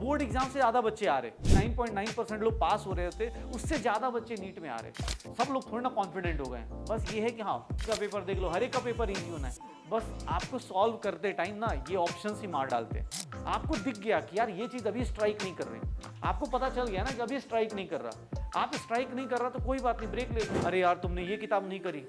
Board exam से ज्यादा बच्चे आ रहे, 9.9% लोग पास हो रहे थे, उससे ज्यादा बच्चे नीट में आ रहे। सब लोग थोड़ा ना कॉन्फिडेंट हो गए। बस ये है कि हाँ का पेपर देख लो, हर एक का पेपर इजी होना है। बस आपको सॉल्व करते टाइम ना ये ऑप्शन ही मार डालते हैं। आपको दिख गया कि यार ये चीज अभी स्ट्राइक नहीं कर रही, आपको पता चल गया ना कि अभी स्ट्राइक नहीं कर रहा। आप स्ट्राइक नहीं कर रहा तो कोई बात नहीं, ब्रेक ले लो। अरे यार तुमने ये किताब नहीं करी,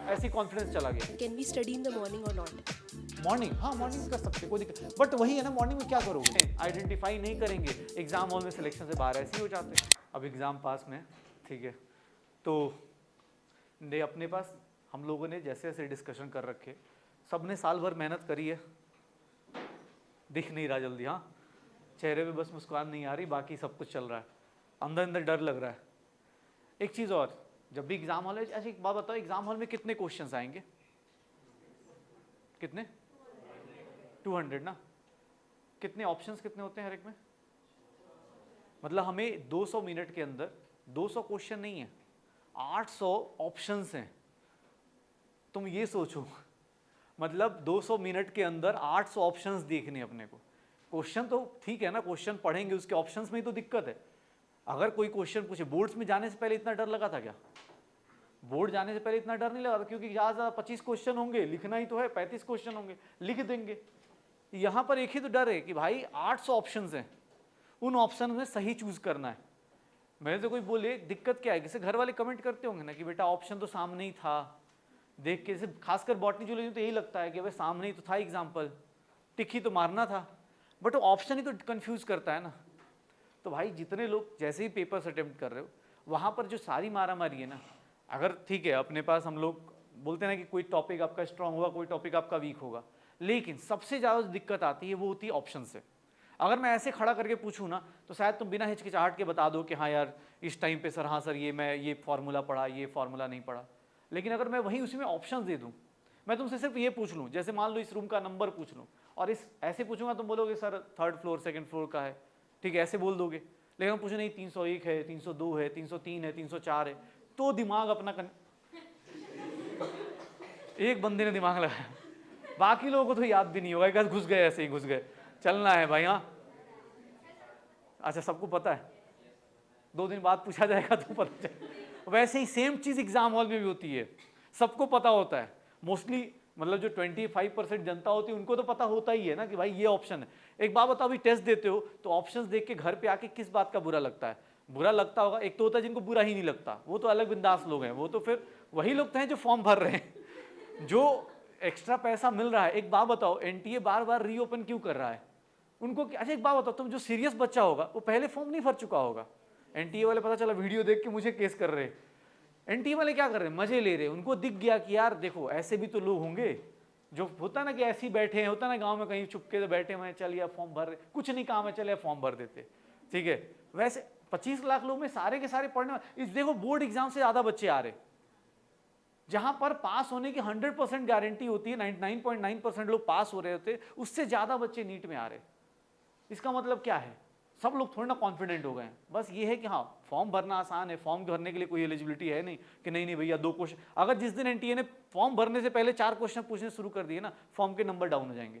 ऐसी कॉन्फिडेंस चला गया। Can we study in the morning or not? Morning, हाँ मॉर्निंग कर सकते, कोई दिक्कत, बट वही है ना, मॉर्निंग में क्या करोगे, आइडेंटिफाई नहीं करेंगे, एग्जाम हॉल में सिलेक्शन से बाहर ऐसे ही हो जाते हैं। अब एग्जाम पास में, ठीक है, तो ने अपने पास हम लोगों ने जैसे जैसे डिस्कशन कर रखे, सबने साल भर मेहनत करी है, दिख नहीं रहा जल्दी, हाँ चेहरे पे बस मुस्कान नहीं आ रही, बाकी सब कुछ चल रहा है, अंदर अंदर डर लग रहा है। एक चीज़ और, जब भी एग्जाम हॉल है, ऐसी एक बात बताओ, एग्जाम हॉल में कितने क्वेश्चंस आएंगे, कितने 200 ना, कितने ऑप्शंस कितने होते हैं हर एक में, मतलब हमें 200 मिनट के अंदर 200 क्वेश्चन नहीं है, 800 ऑप्शंस हैं। तुम ये सोचो, मतलब 200 मिनट के अंदर 800 ऑप्शंस देखने अपने को। क्वेश्चन तो ठीक है ना, क्वेश्चन पढ़ेंगे, उसके ऑप्शंस में ही तो दिक्कत है। अगर कोई क्वेश्चन पूछे, बोर्ड्स में जाने से पहले इतना डर लगा था क्या? बोर्ड जाने से पहले इतना डर नहीं लगा था, क्योंकि ज़्यादा से ज़्यादा 25 क्वेश्चन होंगे, लिखना ही तो है, 35 क्वेश्चन होंगे, लिख देंगे। यहाँ पर एक ही तो डर है कि भाई 800 ऑप्शंस हैं, उन ऑप्शन में सही चूज करना है। मेरे से कोई बोले दिक्कत क्या है, किसी घर वाले कमेंट करते होंगे ना कि बेटा ऑप्शन तो सामने ही था, देख के, खासकर बॉटनी जूलॉजी तो यही लगता है कि भाई सामने ही तो था एग्जाम्पल, टिक ही तो मारना था, बट ऑप्शन ही तो कंफ्यूज करता है ना। तो भाई जितने लोग जैसे ही पेपर्स अटेम्प्ट कर रहे हो, वहाँ पर जो सारी मारा मारी है ना, अगर ठीक है अपने पास हम लोग बोलते हैं ना कि कोई टॉपिक आपका स्ट्रांग होगा, कोई टॉपिक आपका वीक होगा, लेकिन सबसे ज़्यादा जो दिक्कत आती है वो होती है ऑप्शन से। अगर मैं ऐसे खड़ा करके पूछूँ ना, तो शायद तुम बिना हिचकिचाहट के बता दो कि हाँ यार इस टाइम पे सर, हाँ सर ये मैं ये फार्मूला पढ़ा, ये फार्मूला नहीं पढ़ा। लेकिन अगर मैं वहीं उसी में ऑप्शन दे दूँ, मैं तुमसे सिर्फ ये पूछ लूँ, जैसे मान लो इस रूम का नंबर पूछ लूँ, और इस ऐसे पूछूंगा तुम बोलोगे sir 3rd floor 2nd floor का है, ठीक है ऐसे बोल दोगे। लेकिन हम पूछे नहीं 301 है, 302 है, 303 है, 304 है, तो दिमाग अपना एक बंदे ने दिमाग लगाया, बाकी लोगों को तो याद भी नहीं होगा, एक घुस गए, ऐसे ही घुस गए, चलना है भाई। हाँ अच्छा, सबको पता है, 2 दिन बाद पूछा जाएगा तो पता चलेगा। वैसे ही सेम चीज एग्जाम हॉल में भी होती है, सबको पता होता है, मोस्टली मतलब जो 25% जनता होती है उनको तो पता होता ही है ना कि भाई ये ऑप्शन है। एक बात बताओ, अभी टेस्ट देते हो तो ऑप्शंस देख के घर पे आके किस बात का बुरा लगता है? बुरा लगता होगा, एक तो होता है जिनको बुरा ही नहीं लगता, वो तो अलग बिंदास लोग हैं, वो तो फिर वही लोग हैं जो फॉर्म भर रहे हैं, जो एक्स्ट्रा पैसा मिल रहा है। एक बात बताओ, एनटीए बार बार रीओपन क्यों कर रहा है उनको? अच्छा एक बात बताओ, तुम जो सीरियस बच्चा होगा वो पहले फॉर्म नहीं भर चुका होगा, एनटीए वाले पता चला वीडियो देख के मुझे केस कर रहे, एनटीए वाले क्या कर रहे हैं, मजे ले रहे, उनको दिख गया कि यार देखो ऐसे भी तो लोग होंगे जो होता ना कि ऐसे ही बैठे हैं, होता ना गांव में कहीं चुपके से बैठे हुए हैं, चल यार फॉर्म भर रहे, कुछ नहीं काम है, चल यार फॉर्म भर देते, ठीक है। वैसे 25 लाख लोग में सारे के सारे पढ़ने, इस देखो बोर्ड एग्जाम से ज्यादा बच्चे आ रहे, जहां पर पास होने की 100% गारंटी होती है, 99.9% लोग पास हो रहे होते, उससे ज्यादा बच्चे नीट में आ रहे। इसका मतलब क्या है, सब लोग थोड़ा ना कॉन्फिडेंट हो गए हैं। बस ये है कि हाँ फॉर्म भरना आसान है, फॉर्म भरने के लिए कोई एलिजिबिलिटी है नहीं कि नहीं नहीं भैया 2 क्वेश्चन, अगर जिस दिन एनटीए ने फॉर्म भरने से पहले 4 क्वेश्चन पूछने शुरू कर दिए ना, फॉर्म के नंबर डाउन हो जाएंगे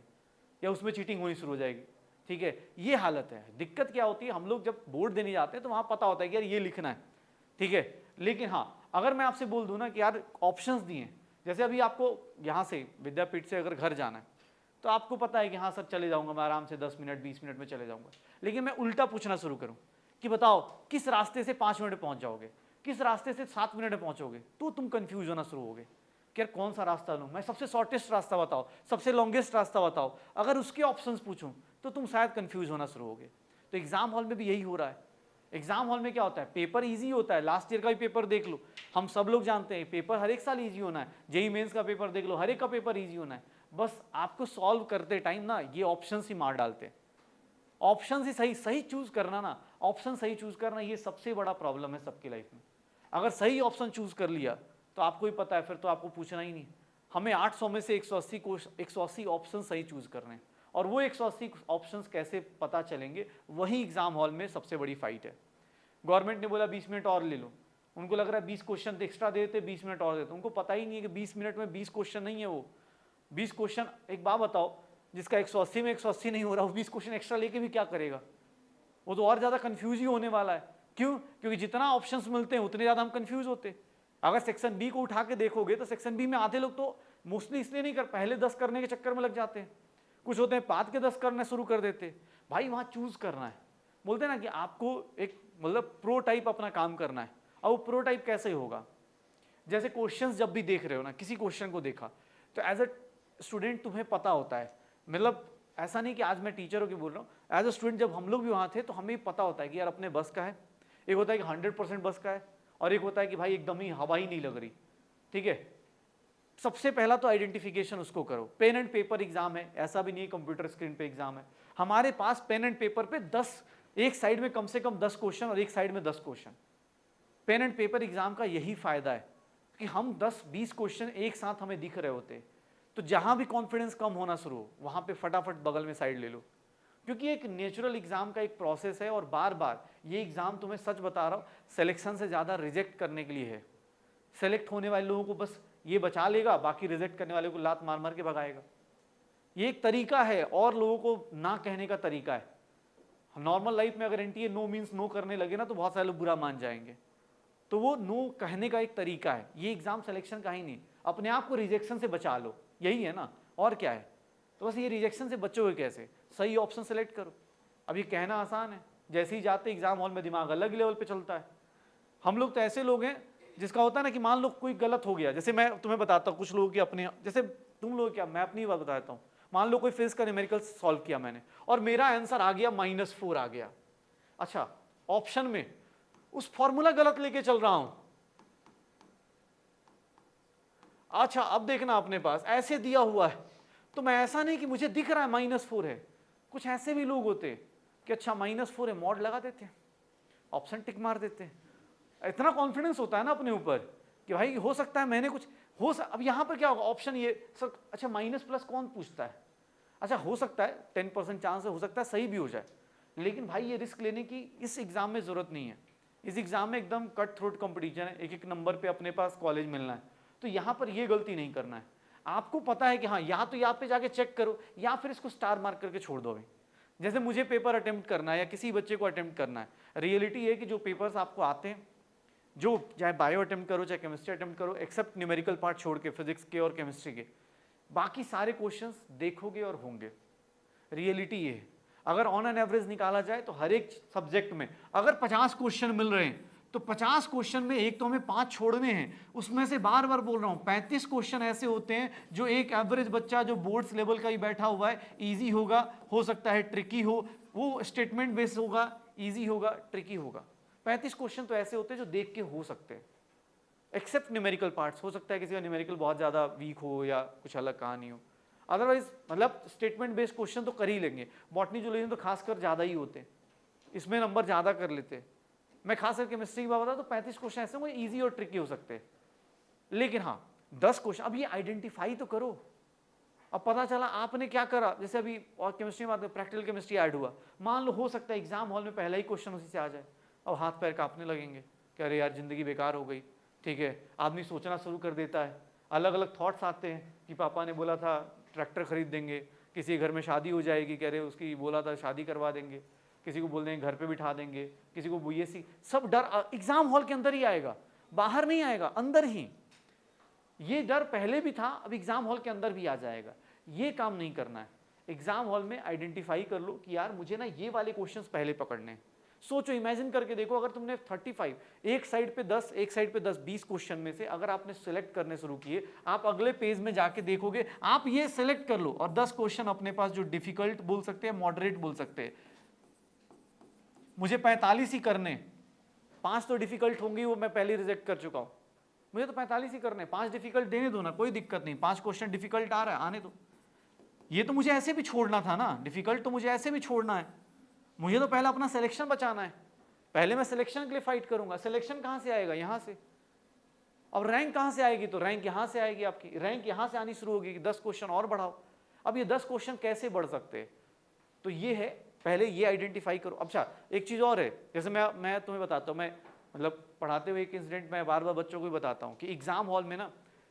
या उसमें चीटिंग होनी शुरू हो जाएगी, ठीक है। ये हालत है। दिक्कत क्या होती है, हम लोग जब बोर्ड देने जाते हैं तो वहाँ पता होता है कि यार ये लिखना है, ठीक है। लेकिन हाँ अगर मैं आपसे बोल दूँ ना कि यार ऑप्शंस दिए, जैसे अभी आपको यहाँ से विद्यापीठ से अगर घर जाना है तो आपको पता है कि हाँ सर चले जाऊंगा मैं आराम से 10 मिनट 20 मिनट में चले जाऊंगा, लेकिन मैं उल्टा पूछना शुरू करूं कि बताओ किस रास्ते से 5 मिनट में पहुंच जाओगे, किस रास्ते से 7 मिनट में पहुंचोगे, तो तुम कंफ्यूज होना शुरू होगे कि यार कौन सा रास्ता लूं मैं, सबसे शॉर्टेस्ट रास्ता बताओ, सबसे लॉन्गेस्ट रास्ता बताओ। अगर उसके ऑप्शंस पूछूं तो तुम शायद कंफ्यूज होना शुरू होगे। तो एग्जाम हॉल में भी यही हो रहा है। एग्जाम हॉल में क्या होता है, पेपर इजी होता है, लास्ट ईयर का भी पेपर देख लो, हम सब लोग जानते हैं पेपर हर एक साल इजी होना है, जेईई मेंस का पेपर देख लो, हर एक का पेपर इजी होना है। बस आपको सॉल्व करते टाइम ना ये ऑप्शंस ही मार डालते हैं। ऑप्शन ही सही सही चूज करना ना, ऑप्शन सही चूज करना, ये सबसे बड़ा प्रॉब्लम है सबकी लाइफ में। अगर सही ऑप्शन चूज कर लिया तो आपको ही पता है, फिर तो आपको पूछना ही नहीं। हमें 800 में से 180 ऑप्शन सही चूज करने हैं, और वो 180 ऑप्शंस कैसे पता चलेंगे, वही एग्जाम हॉल में सबसे बड़ी फाइट है। गवर्नमेंट ने बोला 20 मिनट और ले लो, उनको लग रहा है 20 क्वेश्चन एक्स्ट्रा देते 20 मिनट और देते, उनको पता ही नहीं है कि 20 मिनट में 20 क्वेश्चन नहीं है, वो 20 क्वेश्चन। एक बात बताओ, जिसका 180 में 180 नहीं हो रहा, वो 20 क्वेश्चन एक्स्ट्रा लेके भी क्या करेगा? वो तो और ज़्यादा कन्फ्यूज ही होने वाला है। क्यों? क्योंकि जितना ऑप्शंस मिलते हैं उतने ज़्यादा हम कन्फ्यूज होते हैं। अगर सेक्शन बी को उठा के देखोगे तो सेक्शन बी में आधे लोग तो मोस्टली इसलिए नहीं कर, पहले 10 करने के चक्कर में लग जाते हैं, कुछ होते हैं बाद के 10 करने शुरू कर देते। भाई वहाँ चूज करना है, बोलते हैं ना कि आपको एक मतलब प्रो टाइप अपना काम करना है। अब वो प्रो टाइप कैसे होगा? जैसे क्वेश्चंस जब भी देख रहे हो ना, किसी क्वेश्चन को देखा तो एज अ स्टूडेंट तुम्हें पता होता है, मतलब ऐसा नहीं कि आज मैं टीचर होकर बोल रहा हूँ, एज अ स्टूडेंट जब हम लोग भी वहाँ थे तो हमें पता होता है कि यार अपने बस का है, एक होता है कि 100% बस का है, और एक होता है कि भाई एकदम ही हवा ही नहीं लग रही। ठीक है, सबसे पहला तो आइडेंटिफिकेशन उसको करो। पेन एंड पेपर एग्जाम है, ऐसा भी नहीं है कंप्यूटर स्क्रीन पे एग्जाम है। हमारे पास पेन एंड पेपर पे 10, एक साइड में कम से कम 10 क्वेश्चन और एक साइड में 10 question. Pen and paper exam का यही फायदा है कि हम 10-20 क्वेश्चन एक साथ हमें दिख रहे होते, तो जहां भी कॉन्फिडेंस कम होना शुरू हो वहां पे फटाफट बगल में साइड ले लो, क्योंकि एक नेचुरल एग्जाम का एक प्रोसेस है। और बार बार ये एग्जाम, तुम्हें सच बता रहा हूँ, सिलेक्शन से ज्यादा रिजेक्ट करने के लिए है। सेलेक्ट होने वाले लोगों को बस ये बचा लेगा, बाकी रिजेक्ट करने वाले को लात मार मार के भगाएगा। ये एक तरीका है और लोगों को ना कहने का तरीका है। नॉर्मल लाइफ में अगर एनटीए नो मीन्स नो करने लगे ना तो बहुत सारे लोग बुरा मान जाएंगे, तो वो नो कहने का एक तरीका है। ये एग्जाम सिलेक्शन का ही नहीं, अपने आप को रिजेक्शन से बचा लो, यही है ना, और क्या है। तो बस ये रिजेक्शन से बचोगे कैसे? सही ऑप्शन सेलेक्ट करो। अब ये कहना आसान है, जैसे ही जाते एग्जाम हॉल में दिमाग अलग लेवल पे चलता है। हम लोग तो ऐसे लोग हैं जिसका होता है ना कि मान लो कोई गलत हो गया, जैसे मैं तुम्हें बताता हूँ कुछ लोगों की अपने, जैसे तुम लोग क्या, मैं अपनी बात बताता हूँ। मान लो कोई फिजिक्स का न्यूमेरिकल सॉल्व किया मैंने और मेरा आंसर आ गया -4 आ गया। अच्छा, ऑप्शन में उस फॉर्मूला गलत लेके चल रहा हूं। अच्छा, अब देखना अपने पास ऐसे दिया हुआ है, तो मैं ऐसा नहीं कि मुझे दिख रहा है -4 है, कुछ ऐसे भी लोग होते कि अच्छा -4 है, मॉड लगा देते हैं, ऑप्शन टिक मार देते हैं। इतना कॉन्फिडेंस होता है ना अपने ऊपर कि भाई हो सकता है मैंने कुछ अब यहां पर क्या होगा, ऑप्शन ये सर, अच्छा माइनस प्लस कौन पूछता है? अच्छा, हो सकता है 10% चांस है, हो सकता है सही भी हो जाए, लेकिन भाई ये रिस्क लेने की इस एग्जाम में जरूरत नहीं है। इस एग्जाम में एकदम कट थ्रोट कंपटीशन है, एक एक नंबर पे अपने पास कॉलेज मिलना है, तो यहाँ पर ये गलती नहीं करना है। आपको पता है कि हाँ, या तो यहाँ पे जाके चेक करो या फिर इसको स्टार मार्क करके छोड़ दो। अभी जैसे मुझे पेपर अटेम्प्ट करना है या किसी बच्चे को अटेम्प्ट करना है, रियलिटी है कि जो पेपर्स आपको आते हैं, जो चाहे बायो अटेम्प्ट करो चाहे केमिस्ट्री अटेम्प्ट करो, एक्सेप्ट न्यूमेरिकल पार्ट छोड़ के, फिजिक्स के और केमिस्ट्री के, बाकी सारे क्वेश्चंस देखोगे और होंगे। रियलिटी ये है, अगर ऑन एन एवरेज निकाला जाए तो हर एक सब्जेक्ट में अगर 50 क्वेश्चन मिल रहे हैं तो 50 क्वेश्चन में एक तो हमें 5 छोड़ने हैं। उसमें से बार बार बोल रहा हूं 35 क्वेश्चन ऐसे होते हैं जो एक एवरेज बच्चा जो बोर्ड्स लेवल का ही बैठा हुआ है, इजी होगा, हो सकता है ट्रिकी हो, वो स्टेटमेंट बेस्ड होगा, इजी होगा, ट्रिकी होगा। 35 क्वेश्चन तो ऐसे होते हैं जो देख के हो सकते हैं, एक्सेप्ट न्यूमेरिकल पार्ट्स। हो सकता है किसी का न्यूमेरिकल बहुत ज़्यादा वीक हो या कुछ अलग कहानी हो, अदरवाइज मतलब स्टेटमेंट बेस्ड क्वेश्चन तो कर ही लेंगे। बॉटनी जूलॉजी तो खासकर ज़्यादा ही होते हैं, इसमें नंबर ज़्यादा कर लेते हैं। मैं खासकर केमिस्ट्री की बात बताऊँ तो 35 क्वेश्चन ऐसे होंगे ईजी और ट्रिकी हो सकते हैं, लेकिन हाँ 10 क्वेश्चन, अब ये आइडेंटिफाई तो करो। अब पता चला आपने क्या करा, जैसे अभी और केमिस्ट्री में बात करें, प्रैक्टिकल केमिस्ट्री ऐड हुआ, मान लो हो सकता है एग्जाम हॉल में पहला ही क्वेश्चन उसी से आ जाए, अब हाथ पैर कांपने लगेंगे, कह रहे यार जिंदगी बेकार हो गई। ठीक है, आदमी सोचना शुरू कर देता है, अलग अलग थॉट्स आते हैं कि पापा ने बोला था ट्रैक्टर खरीद देंगे, किसी घर में शादी हो जाएगी, कह रहे उसकी बोला था शादी करवा देंगे, किसी को बोल देंगे घर पे बिठा देंगे, किसी को बीएससी, सब डर एग्जाम हॉल के अंदर ही आएगा, बाहर नहीं आएगा, अंदर ही। ये डर पहले भी था, अब एग्जाम हॉल के अंदर भी आ जाएगा। ये काम नहीं करना है। एग्जाम हॉल में आइडेंटिफाई कर लो कि यार मुझे ना ये वाले क्वेश्चंस पहले पकड़ने हैं। सोचो, इमेजिन करके देखो, अगर तुमने 35, एक साइड पे 10, एक साइड पे 10, 20 क्वेश्चन में से अगर आपने सिलेक्ट करने शुरू किए, आप अगले पेज में जाके देखोगे, आप ये सिलेक्ट कर लो और 10 क्वेश्चन अपने पास जो डिफिकल्ट बोल सकते हैं, मॉडरेट बोल सकते हैं। मुझे 45 ही करने, 5 तो डिफिकल्ट होंगी, वो मैं पहले रिजेक्ट कर चुका हूं, मुझे तो 45 ही करने, 5 डिफिकल्ट देने दो ना, कोई दिक्कत नहीं, 5 क्वेश्चन डिफिकल्ट आ रहा है आने दो। ये तो मुझे ऐसे भी छोड़ना था ना, डिफिकल्ट तो मुझे ऐसे भी छोड़ना है, मुझे तो पहले अपना सिलेक्शन बचाना है। पहले मैं सिलेक्शन के लिए फाइट करूंगा। सिलेक्शन कहां से आएगा? यहां से। अब रैंक कहां से आएगी? तो रैंक यहां से आएगी, आपकी रैंक यहां से आनी शुरू होगी कि 10 क्वेश्चन और बढ़ाओ। अब ये 10 क्वेश्चन कैसे बढ़ सकते हैं? तो ये है, पहले ये आइडेंटिफाई करो। अच्छा, एक चीज और है, जैसे मैं तुम्हें बताता हूँ, मैं मतलब पढ़ाते हुए एक इंसिडेंट मैं बार बार बच्चों को भी बताता हूँ कि एग्जाम हॉल में ना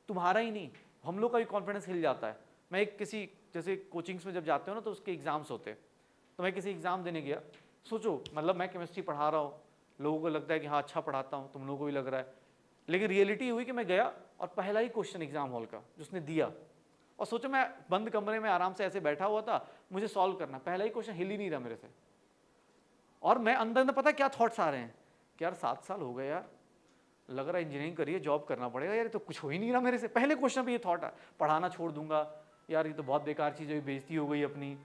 तुम्हारा ही नहीं, हम लोग का भी कॉन्फिडेंस हिल जाता है। मैं एक किसी जैसे कोचिंग्स में जब जाते हो ना तो उसके एग्जाम्स होते हैं, तो मैं किसी एग्जाम देने गया, सोचो, मतलब मैं केमिस्ट्री पढ़ा रहा हूँ, लोगों को लगता है कि हाँ अच्छा पढ़ाता हूँ, तुम लोगों को भी लग रहा है, लेकिन रियलिटी हुई कि मैं गया और पहला ही क्वेश्चन एग्जाम हॉल का जिसने दिया, और सोचो मैं बंद कमरे में आराम से ऐसे बैठा हुआ था, मुझे सॉल्व करना, पहला ही क्वेश्चन हिल ही नहीं रहा मेरे से, और मैं अंदर अंदर पता क्या थॉट्स आ रहे हैं कि यार 7 साल हो गए यार, लग रहा है इंजीनियरिंग करिए, जॉब करना पड़ेगा यार, ये तो कुछ हो ही नहीं रहा मेरे से, पहले क्वेश्चन पे ये थॉट है, पढ़ाना छोड़ दूंगा यार, ये तो बहुत बेकार चीज़ है, बेइज्जती हो गई अपनी,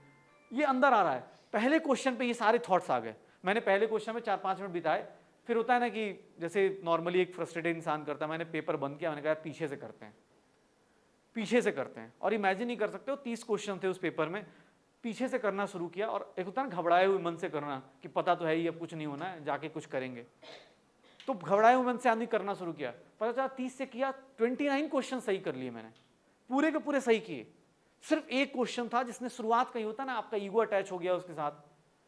ये अंदर आ रहा है, पहले क्वेश्चन पे ये सारे थॉट्स आ गए। मैंने पहले क्वेश्चन में 4-5 मिनट बिताए, फिर होता है ना कि जैसे नॉर्मली एक फ्रस्ट्रेटेड इंसान करता है, मैंने पेपर बंद किया, मैंने कहा पीछे से करते हैं, पीछे से करते हैं, और इमेजिन नहीं कर सकते हो 30 क्वेश्चन थे उस पेपर में, पीछे से करना शुरू किया, और एक होता है ना घबराए हुए मन से करना कि पता तो है ही अब कुछ नहीं होना है, जाके कुछ करेंगे, तो घबराए हुए मन से आदमी करना शुरू किया, पता चला 30 से किया, 29 क्वेश्चन सही कर लिए मैंने, पूरे के पूरे सही किए, सिर्फ एक क्वेश्चन था जिसने शुरुआत कहीं होता ना आपका ईगो अटैच हो गया उसके साथ,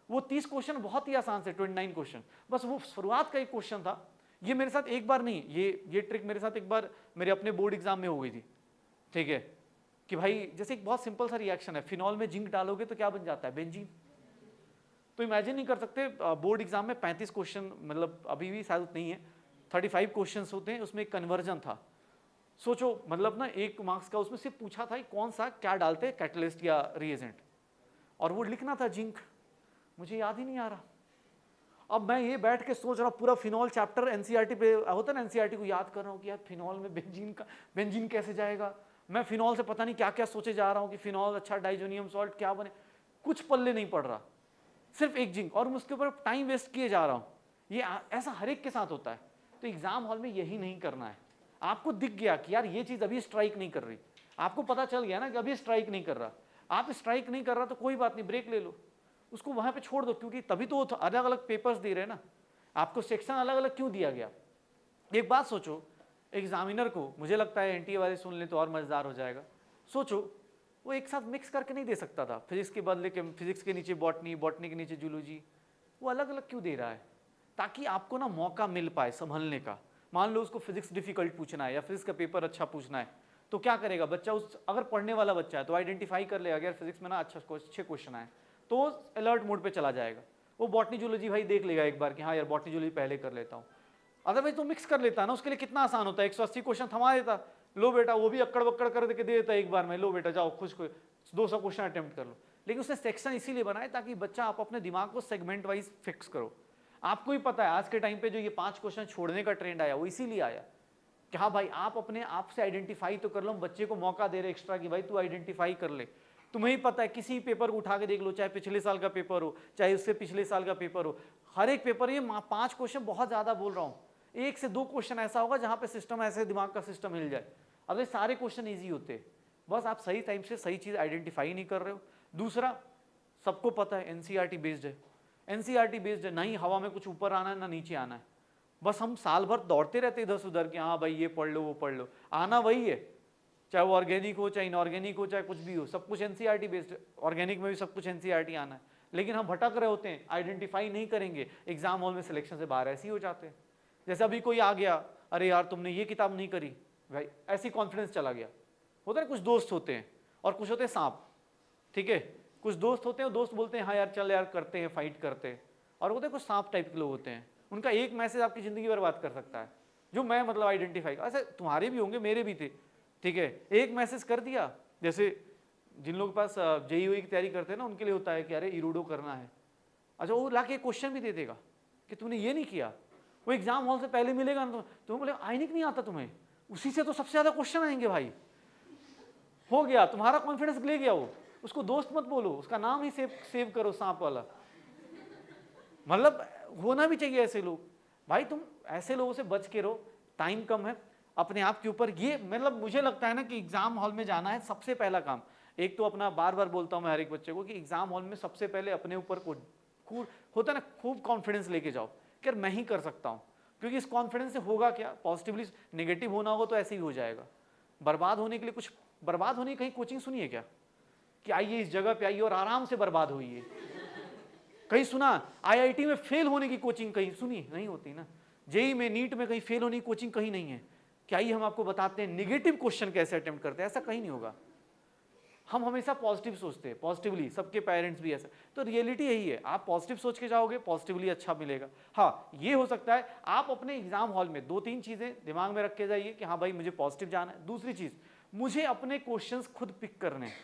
वो 30 क्वेश्चन बहुत ही आसान से 29 क्वेश्चन, बस वो शुरुआत का एक क्वेश्चन था। ये मेरे साथ एक बार नहीं, ये ट्रिक मेरे साथ एक बार मेरे अपने बोर्ड एग्जाम में हो गई थी, ठीक है, कि भाई जैसे एक बहुत सिंपल सा रिएक्शन है, फिनॉल में जिंक डालोगे तो क्या बन जाता है, बेंजीन। तो इमेजिन नहीं कर सकते, बोर्ड एग्जाम में 35 क्वेश्चन, मतलब अभी भी शायद नहीं है, 35 क्वेश्चन होते हैं, उसमें एक कन्वर्जन था। सोचो मतलब ना 1 मार्क्स का उसमें सिर्फ पूछा था कौन सा क्या डालते हैं, कैटलिस्ट या रिएजेंट, और वो लिखना था जिंक, मुझे याद ही नहीं आ रहा। अब मैं ये बैठ के सोच रहा हूँ पूरा फिनॉल चैप्टर एनसीईआरटी पे होता है ना, एनसीईआरटी को याद कर रहा हूँ कि यार फिनॉल में बेंजीन कैसे जाएगा, मैं फिनॉल से पता नहीं क्या क्या सोचे जा रहा हूँ कि फिनॉल अच्छा डाइजोनियम सॉल्ट क्या बने, कुछ पल्ले नहीं पड़ रहा, सिर्फ एक जिंक, और मैं उसके ऊपर टाइम वेस्ट किए जा रहा हूँ। ये ऐसा हर एक के साथ होता है, तो एग्जाम हॉल में यही नहीं करना है। आपको दिख गया कि यार ये चीज़ अभी स्ट्राइक नहीं कर रही, आपको पता चल गया ना कि अभी स्ट्राइक नहीं कर रहा, आप स्ट्राइक नहीं कर रहा तो कोई बात नहीं, ब्रेक ले लो, उसको वहाँ पे छोड़ दो, क्योंकि तभी तो अलग अलग पेपर्स दे रहे हैं ना, आपको सेक्शन अलग अलग क्यों दिया गया। एक बात सोचो, एग्जामिनर को, मुझे लगता है एनटीए वाले सुन ले तो और मज़ेदार हो जाएगा, सोचो वो एक साथ मिक्स करके नहीं दे सकता था, फिजिक्स के बदले फिजिक्स के नीचे बॉटनी, बॉटनी के नीचे जूलॉजी, वो अलग अलग क्यों दे रहा है, ताकि आपको ना मौका मिल पाए संभलने का। मान लो उसको फिजिक्स डिफिकल्ट पूछना है या फिजिक्स का पेपर अच्छा पूछना है, तो क्या करेगा बच्चा, उस अगर पढ़ने वाला बच्चा है तो आइडेंटिफाई कर लेगा, अगर फिजिक्स में ना अच्छे क्वेश्चन आए तो अलर्ट मोड पे चला जाएगा, वो बॉटनी जूलॉजी भाई देख लेगा एक बार कि हाँ यार बॉटनी जूलॉजी पहले कर लेता हूँ, अदरवाइज तो मिक्स कर लेता है ना, उसके लिए कितना आसान होता है, 180 क्वेश्चन थमा देता, लो बेटा, वो भी अक्कड़ बक्कड़ कर दे देता एक बार में, लो बेटा जाओ खुश 200 क्वेश्चन अटेम्प्ट कर लो। लेकिन उसने सेक्शन इसीलिए बनाए ताकि बच्चा आप अपने दिमाग को सेगमेंट वाइज फिक्स करो। आपको ही पता है आज के टाइम पे जो ये 5 क्वेश्चन छोड़ने का ट्रेंड आया वो इसीलिए आया कि हाँ भाई आप अपने आप से आइडेंटिफाई तो कर लो, बच्चे को मौका दे रहे एक्स्ट्रा कि भाई तू आइडेंटिफाई कर ले। तुम्हें ही पता है किसी पेपर को उठा के देख लो, चाहे पिछले साल का पेपर हो चाहे उससे पिछले साल का पेपर हो, हर एक पेपर ये 5 क्वेश्चन बहुत ज़्यादा बोल रहा हूँ, 1 से 2 क्वेश्चन ऐसा होगा जहाँ पे सिस्टम ऐसे दिमाग का सिस्टम हिल जाए, अब ये सारे क्वेश्चन ईजी होते हैं, बस आप सही टाइम से सही चीज़ आइडेंटिफाई नहीं कर रहे हो। दूसरा, सबको पता है एनसीईआरटी बेस्ड है, एनसीईआरटी बेस्ड है, ना ही हवा में कुछ ऊपर आना है ना नीचे आना है, बस हम साल भर दौड़ते रहते इधर से उधर कि हाँ भाई ये पढ़ लो वो पढ़ लो, आना वही है, चाहे वो ऑर्गेनिक हो चाहे इनऑर्गेनिक हो चाहे कुछ भी हो, सब कुछ एनसीईआरटी बेस्ड है, ऑर्गेनिक में भी सब कुछ एनसीईआरटी आना है, लेकिन हम भटक रहे होते हैं, आइडेंटिफाई नहीं करेंगे, एग्जाम हॉल में सिलेक्शन से बाहर ऐसे ही हो जाते हैं। जैसे अभी कोई आ गया, अरे यार तुमने ये किताब नहीं करी, भाई ऐसी कॉन्फिडेंस चला गया, होता है कुछ दोस्त होते हैं और कुछ होते हैं सांप, ठीक है, कुछ दोस्त होते हैं, दोस्त बोलते हैं हाँ यार चल यार करते हैं, फाइट करते हैं, और होते हैं कुछ सांप टाइप के लोग होते हैं, उनका एक मैसेज आपकी ज़िंदगी बर्बाद कर सकता है, जो मैं मतलब आइडेंटिफाई, ऐसे तुम्हारे भी होंगे मेरे भी थे, ठीक है, एक मैसेज कर दिया, जैसे जिन लोगों के पास जेईई की तैयारी करते हैं ना उनके लिए होता है कि अरे इरूडो करना है, अच्छा वो ला के क्वेश्चन भी दे देगा कि तुमने ये नहीं किया, वो एग्जाम हॉल से पहले मिलेगा ना, तुम्हें बोले आइनिक नहीं आता तुम्हें, उसी से तो सबसे ज़्यादा क्वेश्चन आएंगे भाई, हो गया तुम्हारा कॉन्फिडेंस ले गया वो, उसको दोस्त मत बोलो, उसका नाम ही सेव करो सांप वाला, मतलब होना भी चाहिए ऐसे लोग, भाई तुम ऐसे लोगों से बच के रहो, टाइम कम है, अपने आप के ऊपर ये मतलब मुझे लगता है ना कि एग्जाम हॉल में जाना है सबसे पहला काम, एक तो अपना बार बार बोलता हूँ मैं हर एक बच्चे को कि एग्जाम हॉल में सबसे पहले अपने ऊपर होता है ना खूब कॉन्फिडेंस लेके जाओ कि यार मैं ही कर सकता हूँ, क्योंकि इस कॉन्फिडेंस से होगा क्या, पॉजिटिवली नेगेटिव होना होगा तो ऐसे ही हो जाएगा, बर्बाद होने के लिए कुछ बर्बाद होने की कहीं कोचिंग सुनी है क्या कि आइए इस जगह पे आइए और आराम से बर्बाद होइए, कहीं सुना आईआईटी में फेल होने की कोचिंग कहीं सुनी, नहीं होती ना, जेईई में नीट में कहीं फेल होने की कोचिंग कहीं नहीं है, क्या ही हम आपको बताते हैं नेगेटिव क्वेश्चन कैसे अटेम्प्ट करते हैं, ऐसा कहीं नहीं होगा। हम हमेशा पॉजिटिव सोचते हैं, पॉजिटिवली, सबके पेरेंट्स भी ऐसा, तो रियलिटी यही है, आप पॉजिटिव सोच के जाओगे, पॉजिटिवली अच्छा मिलेगा। हाँ, ये हो सकता है आप अपने एग्जाम हॉल में 2-3 चीजें दिमाग में रख के जाइए कि हाँ भाई मुझे पॉजिटिव जाना है। दूसरी चीज, मुझे अपने क्वेश्चंस खुद पिक करने हैं,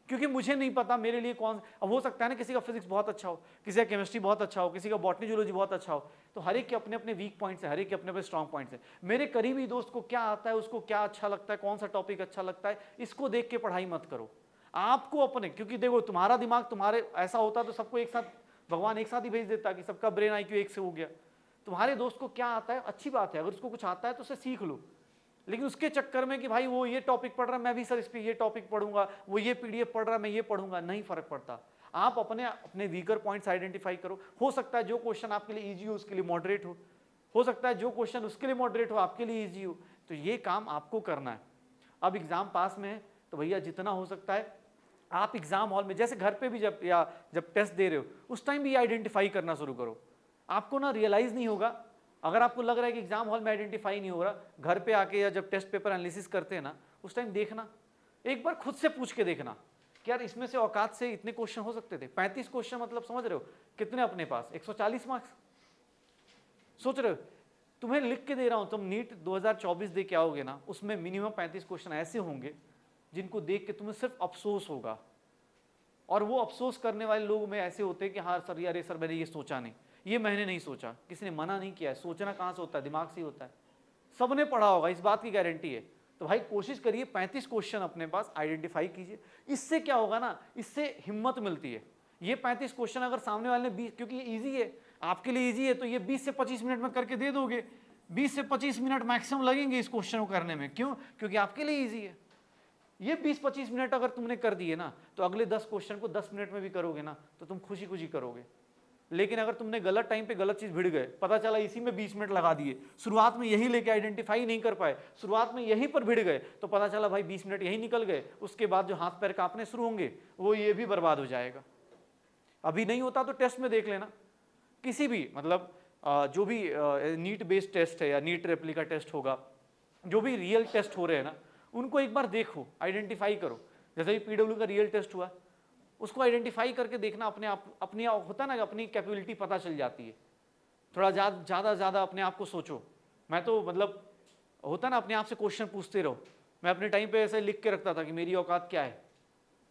क्योंकि मुझे नहीं पता मेरे लिए कौन, अब हो सकता है ना किसी का फिजिक्स बहुत अच्छा हो, किसी का केमिस्ट्री बहुत अच्छा हो, किसी का बॉटनी जूलॉजी बहुत अच्छा हो, तो हर एक के अपने अपने वीक पॉइंट्स हैं, हर एक के अपने अपने स्ट्रॉन्ग पॉइंट्स हैं। मेरे करीबी दोस्त को क्या आता है, उसको क्या अच्छा लगता है, कौन सा टॉपिक अच्छा लगता है, इसको देख के पढ़ाई मत करो। आपको अपने, क्योंकि देखो तुम्हारा दिमाग तुम्हारे ऐसा होता तो सबको एक साथ भगवान एक साथ ही भेज देता कि सबका ब्रेन IQ एक से हो गया। तुम्हारे दोस्त को क्या आता है, अच्छी बात है, अगर उसको कुछ आता है तो उसे सीख लो, लेकिन उसके चक्कर में कि भाई वो ये टॉपिक पढ़ रहा है मैं भी सर इस पे ये टॉपिक पढ़ूंगा, वो ये PDF पढ़ रहा है मैं ये पढ़ूंगा, नहीं फर्क पड़ता। आप अपने अपने वीकर पॉइंट्स आइडेंटिफाई करो। हो सकता है जो क्वेश्चन आपके लिए इजी हो उसके लिए मॉडरेट हो सकता है जो क्वेश्चन उसके लिए मॉडरेट हो आपके लिए इजी हो, तो ये काम आपको करना है। अब एग्जाम पास में है तो भैया जितना हो सकता है आप एग्जाम हॉल में, जैसे घर पे भी जब टेस्ट दे रहे हो उस टाइम भी आइडेंटिफाई करना शुरू करो। आपको ना रियलाइज नहीं होगा, अगर आपको लग रहा है कि एग्जाम हॉल में आइडेंटिफाई नहीं हो रहा, घर पे आके या जब टेस्ट पेपर एनालिसिस करते हैं ना उस टाइम देखना, एक बार खुद से पूछ के देखना कि यार इसमें से औकात से इतने क्वेश्चन हो सकते थे। 35 क्वेश्चन मतलब समझ रहे हो कितने अपने पास, 140 मार्क्स। सोच रहे हो तुम्हें लिख के दे रहा हूं, तुम नीट 2024 दे के आओगे ना, उसमें मिनिमम 35 क्वेश्चन ऐसे होंगे जिनको देख के तुम्हें सिर्फ अफसोस होगा, और वो अफसोस करने वाले लोग में ऐसे होते हैं कि हाँ सर यार सर मैंने ये सोचा नहीं, ये मैंने नहीं सोचा, किसी ने मना नहीं किया है, सोचना कहाँ से होता है, दिमाग से ही होता है। सबने पढ़ा होगा, इस बात की गारंटी है। तो भाई कोशिश करिए 35 क्वेश्चन अपने पास आइडेंटिफाई कीजिए। इससे क्या होगा ना, इससे हिम्मत मिलती है। ये 35 क्वेश्चन अगर सामने वाले ने 20, क्योंकि ये ईजी है, आपके लिए ईजी है, तो ये 20 से 25 मिनट में करके दे दोगे। 20 से 25 मिनट मैक्सिमम लगेंगे इस क्वेश्चन को करने में। क्यों? क्योंकि आपके लिए ईजी है। ये 20-25 मिनट अगर तुमने कर दिए ना, तो अगले 10 क्वेश्चन को 10 मिनट में भी करोगे ना, तो तुम खुशी खुशी करोगे। लेकिन अगर तुमने गलत टाइम पे गलत चीज भिड़ गए, पता चला इसी में 20 मिनट लगा दिए, शुरुआत में यही लेके आइडेंटिफाई नहीं कर पाए, शुरुआत में यहीं पर भिड़ गए, तो पता चला भाई 20 मिनट यही निकल गए, उसके बाद जो हाथ पैर कांपने शुरू होंगे वो ये भी बर्बाद हो जाएगा। अभी नहीं होता तो टेस्ट में देख लेना, किसी भी मतलब जो भी नीट बेस्ड टेस्ट है या नीट रेप्लिका टेस्ट होगा, जो भी रियल टेस्ट हो रहे हैं ना, उनको एक बार देखो, आइडेंटिफाई करो। जैसे PW का रियल टेस्ट हुआ, उसको आइडेंटिफाई करके देखना, अपने आप अपनी होता ना, अपनी कैपेबिलिटी पता चल जाती है। थोड़ा ज़्यादा अपने आप को सोचो। मैं तो मतलब होता ना अपने आप से क्वेश्चन पूछते रहो। मैं अपने टाइम पे ऐसे लिख के रखता था कि मेरी औकात क्या है,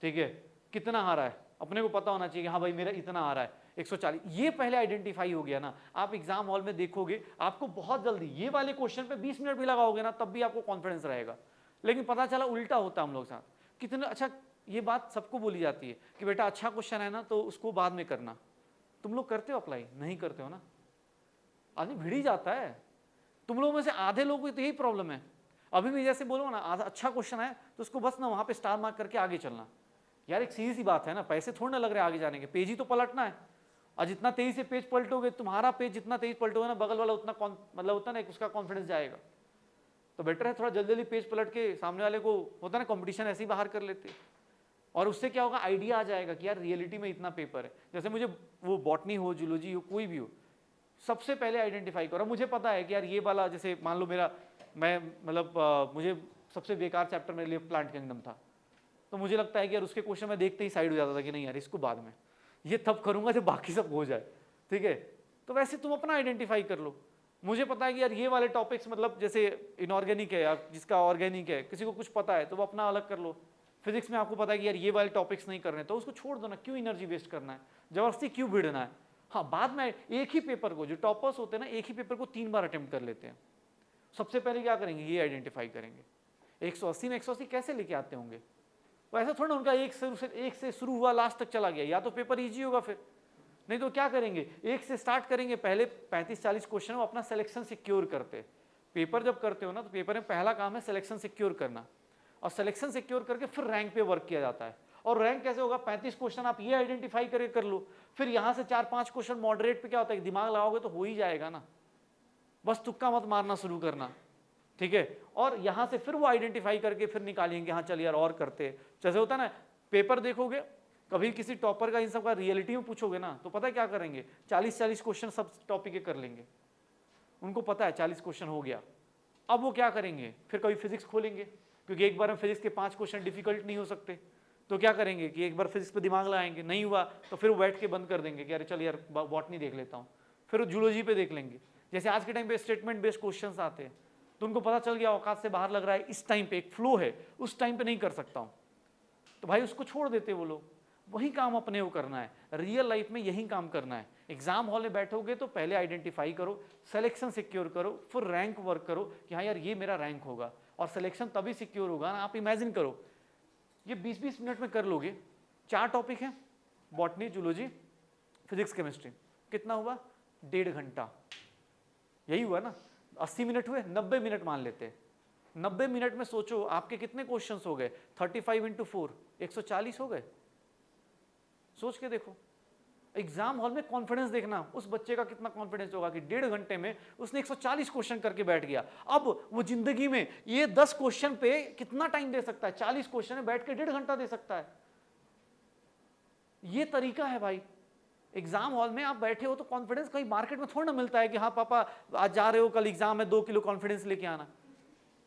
ठीक है, कितना आ रहा है, अपने को पता होना चाहिए कि हाँ भाई मेरा इतना आ रहा है 140। ये पहले आइडेंटिफाई हो गया ना, आप एग्जाम हॉल में देखोगे आपको बहुत जल्दी, ये वाले क्वेश्चन पे 20 मिनट भी लगाओगे ना तब भी आपको कॉन्फिडेंस रहेगा। लेकिन पता चला उल्टा होता हम लोग साथ, कितना अच्छा, ये बात सबको बोली जाती है कि बेटा अच्छा क्वेश्चन है ना तो उसको बाद में करना। तुम लोग करते हो अप्लाई? नहीं करते हो ना, आदमी भिड़ ही जाता है। तुम लोगों में से आधे लोगों को तो यही प्रॉब्लम है। अभी भी जैसे बोलो ना, अच्छा क्वेश्चन है तो उसको बस ना वहां पे स्टार मार्क करके आगे चलना। यार एक सीधी सी बात है ना, पैसे थोड़ी ना लग रहे आगे जाने के, पेज ही तो पलटना है। और जितना तेजी से पेज पलटोगे, तुम्हारा पेज जितना तेज पलटोगे ना, बगल वाला उतना मतलब होता ना उसका कॉन्फिडेंस जाएगा। तो बेटर है थोड़ा जल्दी जल्दी पेज पलट के सामने वाले को, होता ना कंपटीशन ऐसे ही बाहर कर लेते, और उससे क्या होगा, आइडिया आ जाएगा कि यार रियलिटी में इतना पेपर है। जैसे मुझे वो बॉटनी हो, जूलॉजी हो, कोई भी हो, सबसे पहले आइडेंटिफाई करो। मुझे पता है कि यार ये वाला, जैसे मान लो मैं मतलब मुझे सबसे बेकार चैप्टर मेरे लिए प्लांट किंगडम था, तो मुझे लगता है कि यार उसके क्वेश्चन मैं देखते ही साइड हो जाता था कि नहीं यार इसको बाद में, ये तब करूंगा जब बाकी सब हो जाए, ठीक है। तो वैसे तुम अपना आइडेंटिफाई कर लो। मुझे पता है कि यार ये वाले टॉपिक्स, मतलब जैसे इनऑर्गेनिक है या जिसका ऑर्गेनिक है, किसी को कुछ पता है तो वो अपना अलग कर लो। फिजिक्स में आपको पता है कि यार ये वाले टॉपिक्स नहीं करने, तो उसको छोड़ दो ना, क्यों एनर्जी वेस्ट करना है, जबरदस्ती क्यों भिड़ना है। हाँ, बाद में एक ही पेपर को, जो टॉपर्स होते हैं ना, एक ही पेपर को 3 बार अटेम्प्ट कर लेते हैं। सबसे पहले क्या करेंगे, ये आइडेंटिफाई करेंगे 180 में 180 कैसे लेके आते होंगे। वो ऐसा थोड़ा उनका एक से शुरू हुआ लास्ट तक चला गया, या तो पेपर ईजी होगा फिर, नहीं तो क्या करेंगे, एक से स्टार्ट करेंगे, पहले 35-40 क्वेश्चन वो अपना सिलेक्शन सिक्योर करते। पेपर जब करते हो ना, तो पेपर में पहला काम है सिलेक्शन सिक्योर करना, और सिलेक्शन सिक्योर करके फिर रैंक पे वर्क किया जाता है। और रैंक कैसे होगा, 35 क्वेश्चन आप ये आइडेंटिफाई करके कर लो, फिर यहाँ से 4-5 क्वेश्चन मॉडरेट पे क्या होता है, दिमाग लगाओगे तो हो ही जाएगा ना, बस तुक्का मत मारना शुरू करना, ठीक है। और यहाँ से फिर वो आइडेंटिफाई करके फिर निकालेंगे, हाँ चल यार और करते। जैसे होता है ना, पेपर देखोगे कभी किसी टॉपर का इन सब का रियलिटी में पूछोगे ना, तो पता है क्या करेंगे, 40-40 क्वेश्चन सब टॉपिक के कर लेंगे, उनको पता है 40 क्वेश्चन हो गया। अब वो क्या करेंगे, फिर कभी फिजिक्स खोलेंगे, क्योंकि एक बार में फिजिक्स के 5 क्वेश्चन डिफिकल्ट नहीं हो सकते, तो क्या करेंगे कि एक बार फिजिक्स पे दिमाग लगाएंगे, नहीं हुआ तो फिर वो बैठ के बंद कर देंगे कि अरे चल यार बॉटनी देख लेता हूँ, फिर वो जूलॉजी पे देख लेंगे। जैसे आज के टाइम पे स्टेटमेंट बेस्ड क्वेश्चंस आते हैं, तो उनको पता चल गया औकात से बाहर लग रहा है, इस टाइम पे एक फ्लो है, उस टाइम पे नहीं कर सकता हूँ, तो भाई उसको छोड़ देते वो लोग। वही काम अपने को करना है, रियल लाइफ में यही काम करना है। एग्जाम हॉल में बैठोगे तो पहले आइडेंटिफाई करो, सिलेक्शन सिक्योर करो, फिर रैंक वर्क करो कि हाँ यार ये मेरा रैंक होगा, और सिलेक्शन तभी सिक्योर होगा ना। आप इमेजिन करो ये 20-20 मिनट में कर लोगे, 4 टॉपिक हैं, बॉटनी, जूलॉजी, फिजिक्स, केमिस्ट्री, कितना हुआ? 1.5 घंटा। यही हुआ ना, 80 मिनट हुए, 90 मिनट मान लेते हैं। 90 मिनट में सोचो आपके कितने क्वेश्चंस हो गए? 35 × 4 140 हो गए। सोच के देखो, एग्जाम हॉल में कॉन्फिडेंस देखना, उस बच्चे का कितना कॉन्फिडेंस होगा कि 1.5 घंटे में उसने 140 क्वेश्चन करके बैठ गया। अब वो जिंदगी में ये 10 क्वेश्चन पे कितना टाइम दे सकता है? 40 क्वेश्चन में बैठ के 1.5 घंटा दे सकता है। ये तरीका है भाई। एग्जाम हॉल में आप बैठे हो तो कॉन्फिडेंस कहीं मार्केट में थोड़ा ना मिलता है कि हाँ पापा आज जा रहे हो, कल एग्जाम है, 2 किलो कॉन्फिडेंस लेके आना।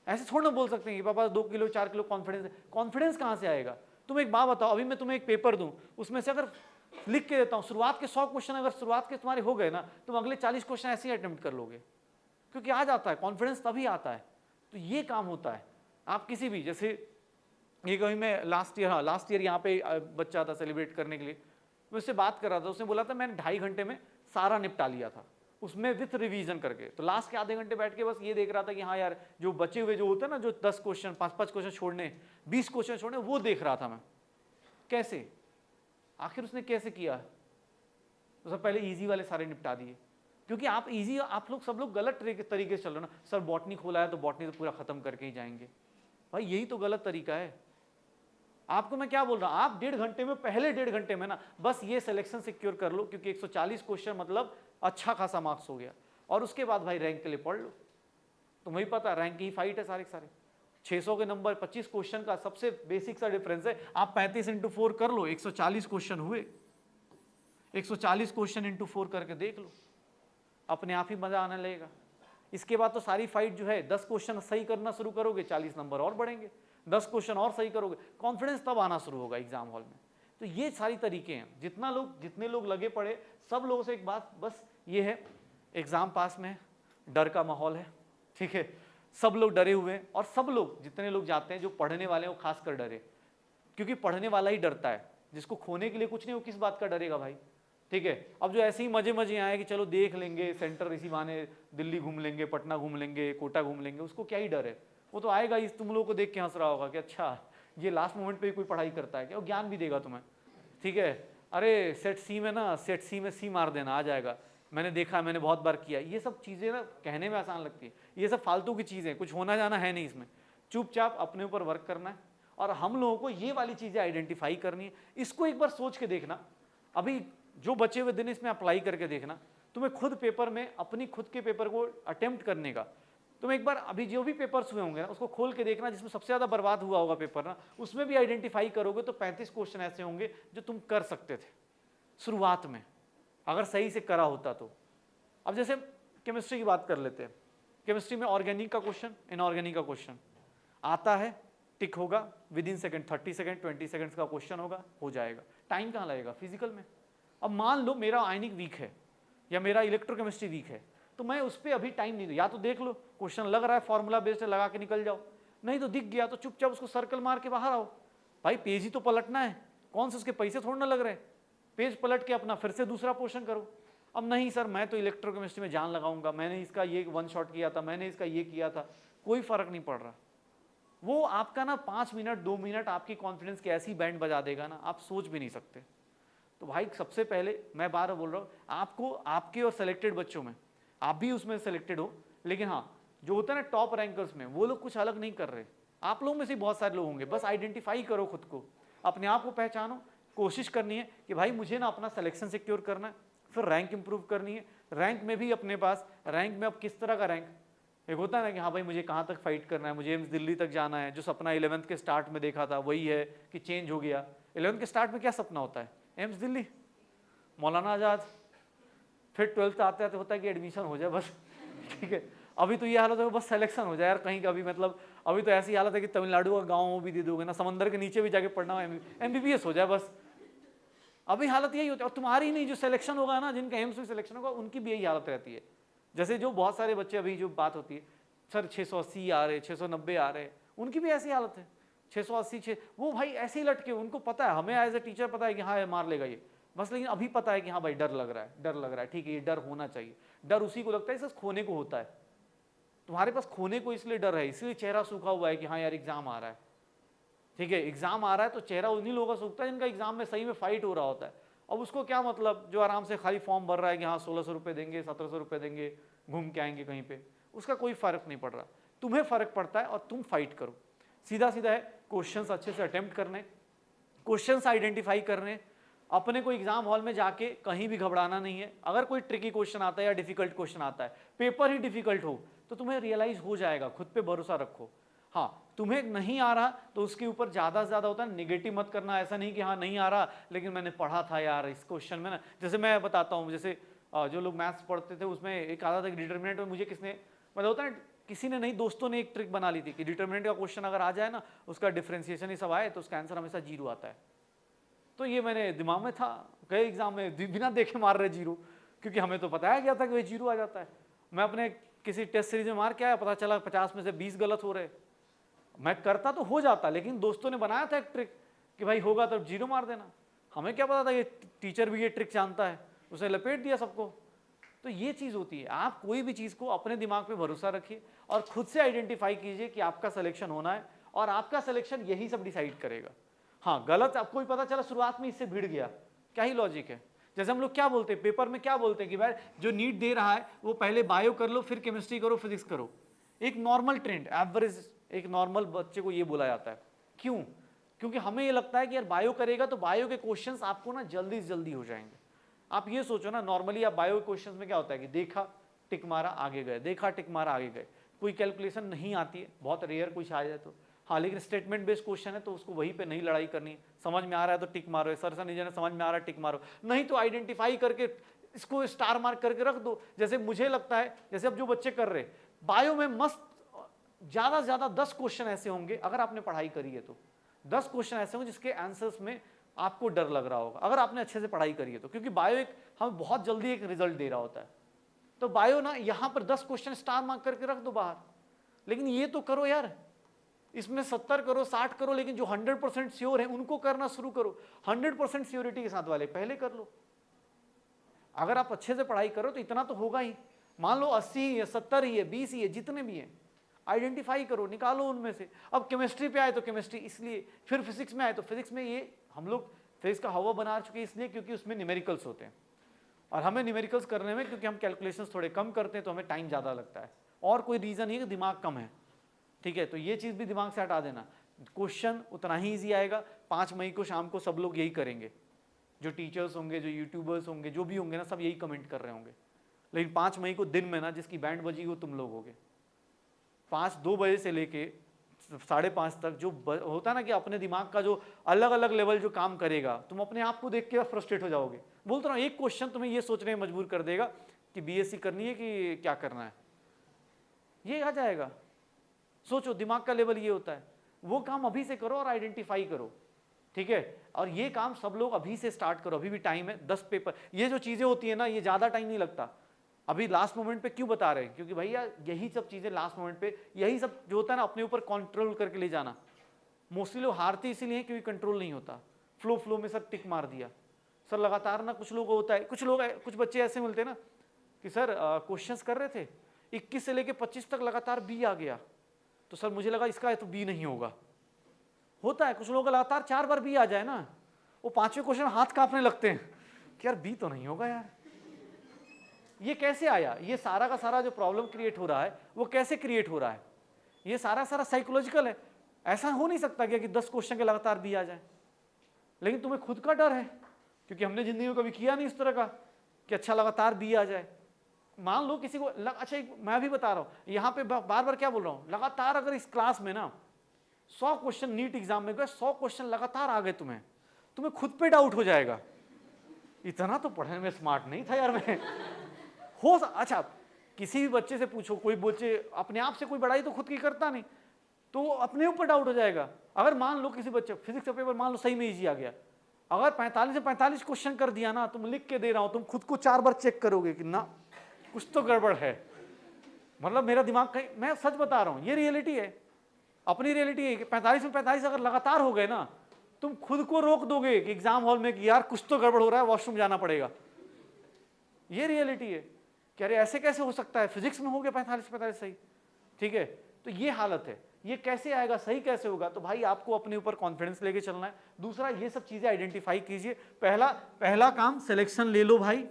ऐसे थोड़ा ना बोल सकते हैं कि पापा 2 किलो 4 किलो कॉन्फिडेंस। कॉन्फिडेंस कहाँ से आएगा? तुम एक बात बताओ, अभी मैं तुम्हें एक पेपर दूं, उसमें से अगर लिख के देता हूं शुरुआत के 100 क्वेश्चन अगर शुरुआत के तुम्हारे हो गए ना, तुम अगले 40 क्वेश्चन ऐसे ही अटेम्प्ट कर लोगे, क्योंकि आ जाता है कॉन्फिडेंस, तभी आता है। तो ये काम होता है। आप किसी भी, जैसे ये कभी मैं लास्ट ईयर यहाँ पे बच्चा था सेलिब्रेट करने के लिए, मैं उससे बात कर रहा था, उसने बोला था मैंने 2.5 घंटे में सारा निपटा लिया था, उसमें विथ रिवीजन करके। तो लास्ट के आधे घंटे बैठ के बस ये देख रहा था कि हाँ यार जो बचे हुए जो होते हैं ना, जो 10 क्वेश्चन 5-5 क्वेश्चन छोड़ने, 20 क्वेश्चन छोड़ने, वो देख रहा था मैं कैसे, आखिर उसने कैसे किया। तो सब पहले इजी वाले सारे निपटा दिए, क्योंकि आप इजी, आप लोग सब लोग गलत तरीके से चल रहे हो ना। सर बॉटनी खोला है तो बॉटनी तो पूरा खत्म करके ही जाएंगे, भाई यही तो गलत तरीका है। आपको मैं क्या बोल रहा हूं, आप 1.5 घंटे में, पहले 1.5 घंटे में ना बस ये सिलेक्शन सिक्योर कर लो, क्योंकि 140 क्वेश्चन मतलब अच्छा खासा मार्क्स हो गया, और उसके बाद भाई रैंक के लिए पढ़ लो। तुम्हें पता है रैंक की फाइट है सारे 600 के नंबर, 25 क्वेश्चन का सबसे बेसिक सा डिफरेंस है। आप 35 × 4 कर लो, 140 क्वेश्चन हुए, 140 क्वेश्चन × 4 करके देख लो, अपने आप ही मजा आने लगेगा। इसके बाद तो सारी फाइट जो है, 10 क्वेश्चन सही करना शुरू करोगे, 40 नंबर और बढ़ेंगे, 10 क्वेश्चन और सही करोगे, कॉन्फिडेंस तब आना शुरू होगा एग्जाम हॉल में। तो ये सारी तरीके हैं। जितने लोग लगे पड़े, सब लोगों से एक बात बस ये है, एग्जाम पास में डर का माहौल है, ठीक है, सब लोग डरे हुए हैं, और सब लोग जितने लोग जाते हैं जो पढ़ने वाले हैं वो खासकर डरे, क्योंकि पढ़ने वाला ही डरता है। जिसको खोने के लिए कुछ नहीं, वो किस बात का डरेगा भाई, ठीक है। अब जो ऐसे ही मजे आए कि चलो देख लेंगे सेंटर, इसी बहाने दिल्ली घूम लेंगे, पटना घूम लेंगे, कोटा घूम लेंगे, उसको क्या ही डर है। वो तो आएगा इस, तुम लोगों को देख के हंस रहा होगा कि अच्छा ये लास्ट मोमेंट पे ही कोई पढ़ाई करता है क्या, वो ज्ञान भी देगा तुम्हें, ठीक है। अरे सेट सी में ना, सेट सी में सी मार देना, आ जाएगा, मैंने देखा, मैंने बहुत बार किया। ये सब चीज़ें ना कहने में आसान लगती है, ये सब फालतू की चीज़ें, कुछ होना जाना है नहीं इसमें। चुपचाप अपने ऊपर वर्क करना है, और हम लोगों को ये वाली चीज़ें आइडेंटिफाई करनी है। इसको एक बार सोच के देखना, अभी जो बचे हुए दिन इसमें अप्लाई करके देखना, तुम्हें खुद पेपर में अपनी खुद के पेपर को अटेम्प्ट करने का, तुम एक बार अभी जो भी पेपर्स हुए होंगे ना उसको खोल के देखना, जिसमें सबसे ज़्यादा बर्बाद हुआ होगा पेपर ना, उसमें भी आइडेंटिफाई करोगे तो 35 क्वेश्चन ऐसे होंगे जो तुम कर सकते थे शुरुआत में, अगर सही से करा होता तो। अब जैसे केमिस्ट्री की बात कर लेते हैं, केमिस्ट्री में ऑर्गेनिक का क्वेश्चन, इनऑर्गेनिक का क्वेश्चन आता है, टिक होगा, विदिन सेकंड 30 सेकंड 20 सेकंड्स का क्वेश्चन होगा, हो जाएगा। टाइम कहाँ लगेगा फिजिकल में। अब मान लो मेरा आयनिक वीक है या मेरा इलेक्ट्रोकेमिस्ट्री वीक है, तो मैं उस पर अभी टाइम नहीं दूँ, या तो देख लो क्वेश्चन लग रहा है फॉर्मूला बेस्ड है, लगा के निकल जाओ, नहीं तो दिख गया तो चुपचाप उसको सर्कल मार के बाहर आओ। भाई पेज ही तो पलटना है, कौन से उसके पैसे थोड़ा ना लग रहे, पेज पलट के अपना फिर से दूसरा पोर्शन करो। अब नहीं सर मैं तो इलेक्ट्रोकेमिस्ट्री में जान लगाऊंगा, मैंने इसका ये 1 शॉट किया था, मैंने इसका ये किया था, कोई फर्क नहीं पड़ रहा। वो आपका ना 5 मिनट 2 मिनट आपकी कॉन्फिडेंस की ऐसी बैंड बजा देगा ना, आप सोच भी नहीं सकते। तो भाई सबसे पहले मैं बार बोल रहा हूँ, आपको आपके और सेलेक्टेड बच्चों में, आप भी उसमें सेलेक्टेड हो, लेकिन हाँ जो होता है ना टॉप रैंकर्स में, वो लोग कुछ अलग नहीं कर रहे। आप लोगों में से बहुत सारे लोग होंगे, बस आइडेंटिफाई करो खुद को, अपने आप को पहचानो, कोशिश करनी है कि भाई मुझे ना अपना सिलेक्शन सिक्योर करना है, फिर रैंक इंप्रूव करनी है। रैंक में भी अपने पास, रैंक में अब किस तरह का रैंक, एक होता है ना कि हाँ भाई मुझे कहाँ तक फाइट करना है, मुझे एम्स दिल्ली तक जाना है, जो सपना 11th के स्टार्ट में देखा था वही है कि चेंज हो गया। 11th के स्टार्ट में क्या सपना होता है, एम्स दिल्ली, मौलाना आज़ाद, फिर 12th आते आते होता है कि एडमिशन हो जाए बस, ठीक है। अभी तो ये हालत है बस सिलेक्शन हो जाए यार कहीं का भी, मतलब अभी तो ऐसी हालत है कि तमिलनाडु का गाँव भी दे दोगे ना, समंदर के नीचे भी जाके पढ़ना MBBS हो जाए बस। अभी हालत यही होती है। और तुम्हारी नहीं, जो सिलेक्शन होगा ना, जिनका एम्स में सिलेक्शन होगा उनकी भी यही हालत रहती है। जैसे जो बहुत सारे बच्चे अभी जो बात होती है सर 680 आ रहे, 690 आ रहे, उनकी भी ऐसी हालत है। 680 वो भाई ऐसे ही लटके, उनको पता है, हमें एज ए टीचर पता है कि हाँ ये मार लेगा ये बस, लेकिन अभी पता है कि हाँ भाई डर लग रहा है, डर लग रहा है, ठीक है ये डर होना चाहिए। डर उसी को लगता है जिससे खोने को होता है। तुम्हारे पास खोने को इसलिए डर है, इसलिए चेहरा सूखा हुआ है कि हाँ यार एग्जाम आ रहा है, ठीक है एग्जाम आ रहा है तो चेहरा उन्हीं लोगों का सूखता है जिनका एग्जाम में सही में फाइट हो रहा होता है। अब उसको क्या मतलब, जो आराम से खाली फॉर्म भर रहा है कि हाँ 1600 रुपये देंगे, 1700 रुपये देंगे, घूम के आएंगे कहीं पे, उसका कोई फर्क नहीं पड़ रहा। तुम्हें फर्क पड़ता है और तुम फाइट करो। सीधा सीधा है, क्वेश्चंस अच्छे से अटेम्प्ट करने, क्वेश्चंस आइडेंटिफाई करने, अपने को एग्जाम हॉल में जाके कहीं भी घबराना नहीं है। अगर कोई ट्रिकी क्वेश्चन आता है या डिफिकल्ट क्वेश्चन आता है, पेपर ही डिफिकल्ट हो तो तुम्हें रियलाइज हो जाएगा, खुद पे भरोसा रखो। हाँ तुम्हें नहीं आ रहा तो उसके ऊपर ज़्यादा से ज़्यादा होता है नेगेटिव मत करना। ऐसा नहीं कि हाँ नहीं आ रहा लेकिन मैंने पढ़ा था यार इस क्वेश्चन में ना, जैसे मैं बताता हूँ, जैसे जो लोग मैथ्स पढ़ते थे उसमें एक आता था कि डिटर्मिनेंट में मुझे किसने, मतलब होता है किसी ने नहीं, दोस्तों ने एक ट्रिक बना ली थी कि डिटर्मिनेंट का क्वेश्चन अगर आ जाए ना, उसका डिफ्रेंसिएशन ही सब आए तो उसका आंसर हमेशा 0 आता है। तो ये मैंने दिमाग में था, कई एग्जाम में बिना देखे मार रहे 0, क्योंकि हमें तो बताया गया था कि वही 0 आ जाता है। मैं अपने किसी टेस्ट सीरीज में मार के आया, पता चला 50 में से 20 गलत हो रहे। मैं करता तो हो जाता, लेकिन दोस्तों ने बनाया था एक ट्रिक कि भाई होगा तो 0 मार देना। हमें क्या पता था ये टीचर भी ये ट्रिक जानता है, उसने लपेट दिया सबको। तो ये चीज़ होती है, आप कोई भी चीज़ को अपने दिमाग पे भरोसा रखिए और खुद से आइडेंटिफाई कीजिए कि आपका सिलेक्शन होना है, और आपका सिलेक्शन यही सब डिसाइड करेगा। हाँ गलत आपको ही पता चला शुरुआत में, इससे भिड़ गया, क्या ही लॉजिक है। जैसे हम लोग क्या बोलते हैं पेपर में, क्या बोलते हैं कि भाई जो नीट दे रहा है वो पहले बायो कर लो, फिर केमिस्ट्री करो, फिजिक्स करो। एक नॉर्मल ट्रेंड, एवरेज एक नॉर्मल बच्चे को ये बोला जाता है। क्यों? क्योंकि हमें ये लगता है कि यार बायो करेगा तो बायो के क्वेश्चंस आपको ना जल्दी से जल्दी हो जाएंगे। आप ये सोचो ना, नॉर्मली आप बायो क्वेश्चंस में क्या होता है कि देखा टिक मारा आगे गए, देखा टिक मारा आगे गए, कोई कैलकुलेशन नहीं आती है, बहुत रेयर कुछ आ जाए तो। हाँ लेकिन स्टेटमेंट बेस्ड क्वेश्चन है तो उसको वहीं पे नहीं लड़ाई करनी है, समझ में आ रहा है तो टिक मारो, सर नहीं जाना समझ में आ रहा है टिक मारो, नहीं तो आइडेंटिफाई करके इसको स्टार मार्क करके रख दो। जैसे मुझे लगता है, जैसे अब जो बच्चे कर रहे बायो में मस्त, ज़्यादा से ज़्यादा 10 क्वेश्चन ऐसे होंगे अगर आपने पढ़ाई करी है तो, 10 क्वेश्चन ऐसे होंगे जिसके आंसर्स में आपको डर लग रहा होगा अगर आपने अच्छे से पढ़ाई करी है तो, क्योंकि बायो एक हमें बहुत जल्दी एक रिजल्ट दे रहा होता है। तो बायो ना यहाँ पर 10 क्वेश्चन स्टार मार्क करके रख दो बाहर, लेकिन ये तो करो यार, इसमें 70 करो 60 करो, लेकिन जो 100% श्योर है उनको करना शुरू करो। 100% श्योरिटी के साथ वाले पहले कर लो। अगर आप अच्छे से पढ़ाई करो तो इतना तो होगा ही। मान लो 80 ही है, 70 ही है, 20 ही है, जितने भी हैं आइडेंटिफाई करो, निकालो उनमें से। अब केमिस्ट्री पे आए तो केमिस्ट्री इसलिए, फिर फिजिक्स में आए तो फिजिक्स में, ये हम लोग फिजिक्स का हवा बना चुके हैं इसलिए क्योंकि उसमें न्यूमेरिकल्स होते हैं, और हमें न्यूमेरिकल्स करने में क्योंकि हम कैलकुलेशंस थोड़े कम करते हैं तो हमें टाइम ज़्यादा लगता है, और कोई रीज़न नहीं है कि दिमाग कम है। ठीक है, तो ये चीज़ भी दिमाग से हटा देना। क्वेश्चन उतना ही ईजी आएगा। 5 मई को शाम को सब लोग यही करेंगे, जो टीचर्स होंगे, जो यूट्यूबर्स होंगे, जो भी होंगे ना, सब यही कमेंट कर रहे होंगे। लेकिन 5 मई को दिन में ना जिसकी बैंड बजी वो तुम लोग होगे। 2 बजे से लेके 5:30 तक जो होता है ना कि अपने दिमाग का जो अलग अलग लेवल जो काम करेगा, तुम अपने आप को देख के फ्रस्ट्रेट हो जाओगे। बोलता हूँ एक क्वेश्चन तुम्हें ये सोचने में मजबूर कर देगा कि बीएससी करनी है कि क्या करना है, ये आ जाएगा। सोचो, दिमाग का लेवल ये होता है। वो काम अभी से करो और आइडेंटिफाई करो, ठीक है। और ये काम सब लोग अभी से स्टार्ट करो, अभी भी टाइम है। 10 पेपर, ये जो चीज़ें होती है ना, ये ज़्यादा टाइम नहीं लगता। अभी लास्ट मोमेंट पे क्यों बता रहे हैं? क्योंकि भैया यही सब चीज़ें लास्ट मोमेंट पे, यही सब जो होता है ना अपने ऊपर कंट्रोल करके ले जाना। मोस्टली लोग हारते इसीलिए क्योंकि कंट्रोल नहीं होता। फ्लो में सर टिक मार दिया सर लगातार ना। कुछ लोग होता है, कुछ बच्चे ऐसे मिलते हैं ना कि सर क्वेश्चंस कर रहे थे, 21 से लेके 25 तक लगातार बी आ गया, तो सर मुझे लगा इसका तो बी नहीं होगा। होता है कुछ लोगों का लगातार 4 बार बी आ जाए ना, वो 5वें क्वेश्चन हाथ कांपने लगते हैं कि यार बी तो नहीं होगा यार। ये कैसे आया? ये सारा का सारा जो प्रॉब्लम क्रिएट हो रहा है वो कैसे क्रिएट हो रहा है? ये सारा साइकोलॉजिकल है। ऐसा हो नहीं सकता कि 10 क्वेश्चन के लगातार बी आ जाए, लेकिन तुम्हें खुद का डर है क्योंकि हमने जिंदगी में कभी किया नहीं इस तरह का कि अच्छा लगातार बी आ जाए। मान लो किसी को अच्छा, मैं भी बता रहा हूँ यहाँ पे बार बार क्या बोल रहा हूँ, लगातार अगर इस क्लास में ना 100 क्वेश्चन नीट एग्जाम में गए, 100 क्वेश्चन लगातार आ गए, तुम्हें खुद पे डाउट हो जाएगा, इतना तो पढ़ने में स्मार्ट नहीं था यार मैं। अच्छा किसी भी बच्चे से पूछो, कोई बच्चे अपने आप से कोई बड़ाई तो खुद की करता नहीं, तो अपने ऊपर डाउट हो जाएगा। अगर मान लो किसी बच्चे फिजिक्स का पेपर मान लो सही में इजी आ गया, अगर 45 से 45 क्वेश्चन कर दिया ना, तुम लिख के दे रहा हूं, तुम खुद को 4 बार चेक करोगे कि ना कुछ तो गड़बड़ है, मतलब मेरा दिमाग कहीं, मैं सच बता रहा हूं, ये रियलिटी है, अपनी रियलिटी है कि 45 में 45 अगर लगातार हो गए ना, तुम खुद को रोक दोगे कि एग्जाम हॉल में कि यार कुछ तो गड़बड़ हो रहा है, वॉशरूम जाना पड़ेगा। ये रियलिटी है कि अरे ऐसे कैसे हो सकता है, फिजिक्स में हो गया 45 सही, ठीक है। तो ये हालत है, ये कैसे आएगा, सही कैसे होगा? तो भाई आपको अपने ऊपर कॉन्फिडेंस लेके चलना है। दूसरा, ये सब चीजें आइडेंटिफाई कीजिए। पहला काम सिलेक्शन ले लो भाई,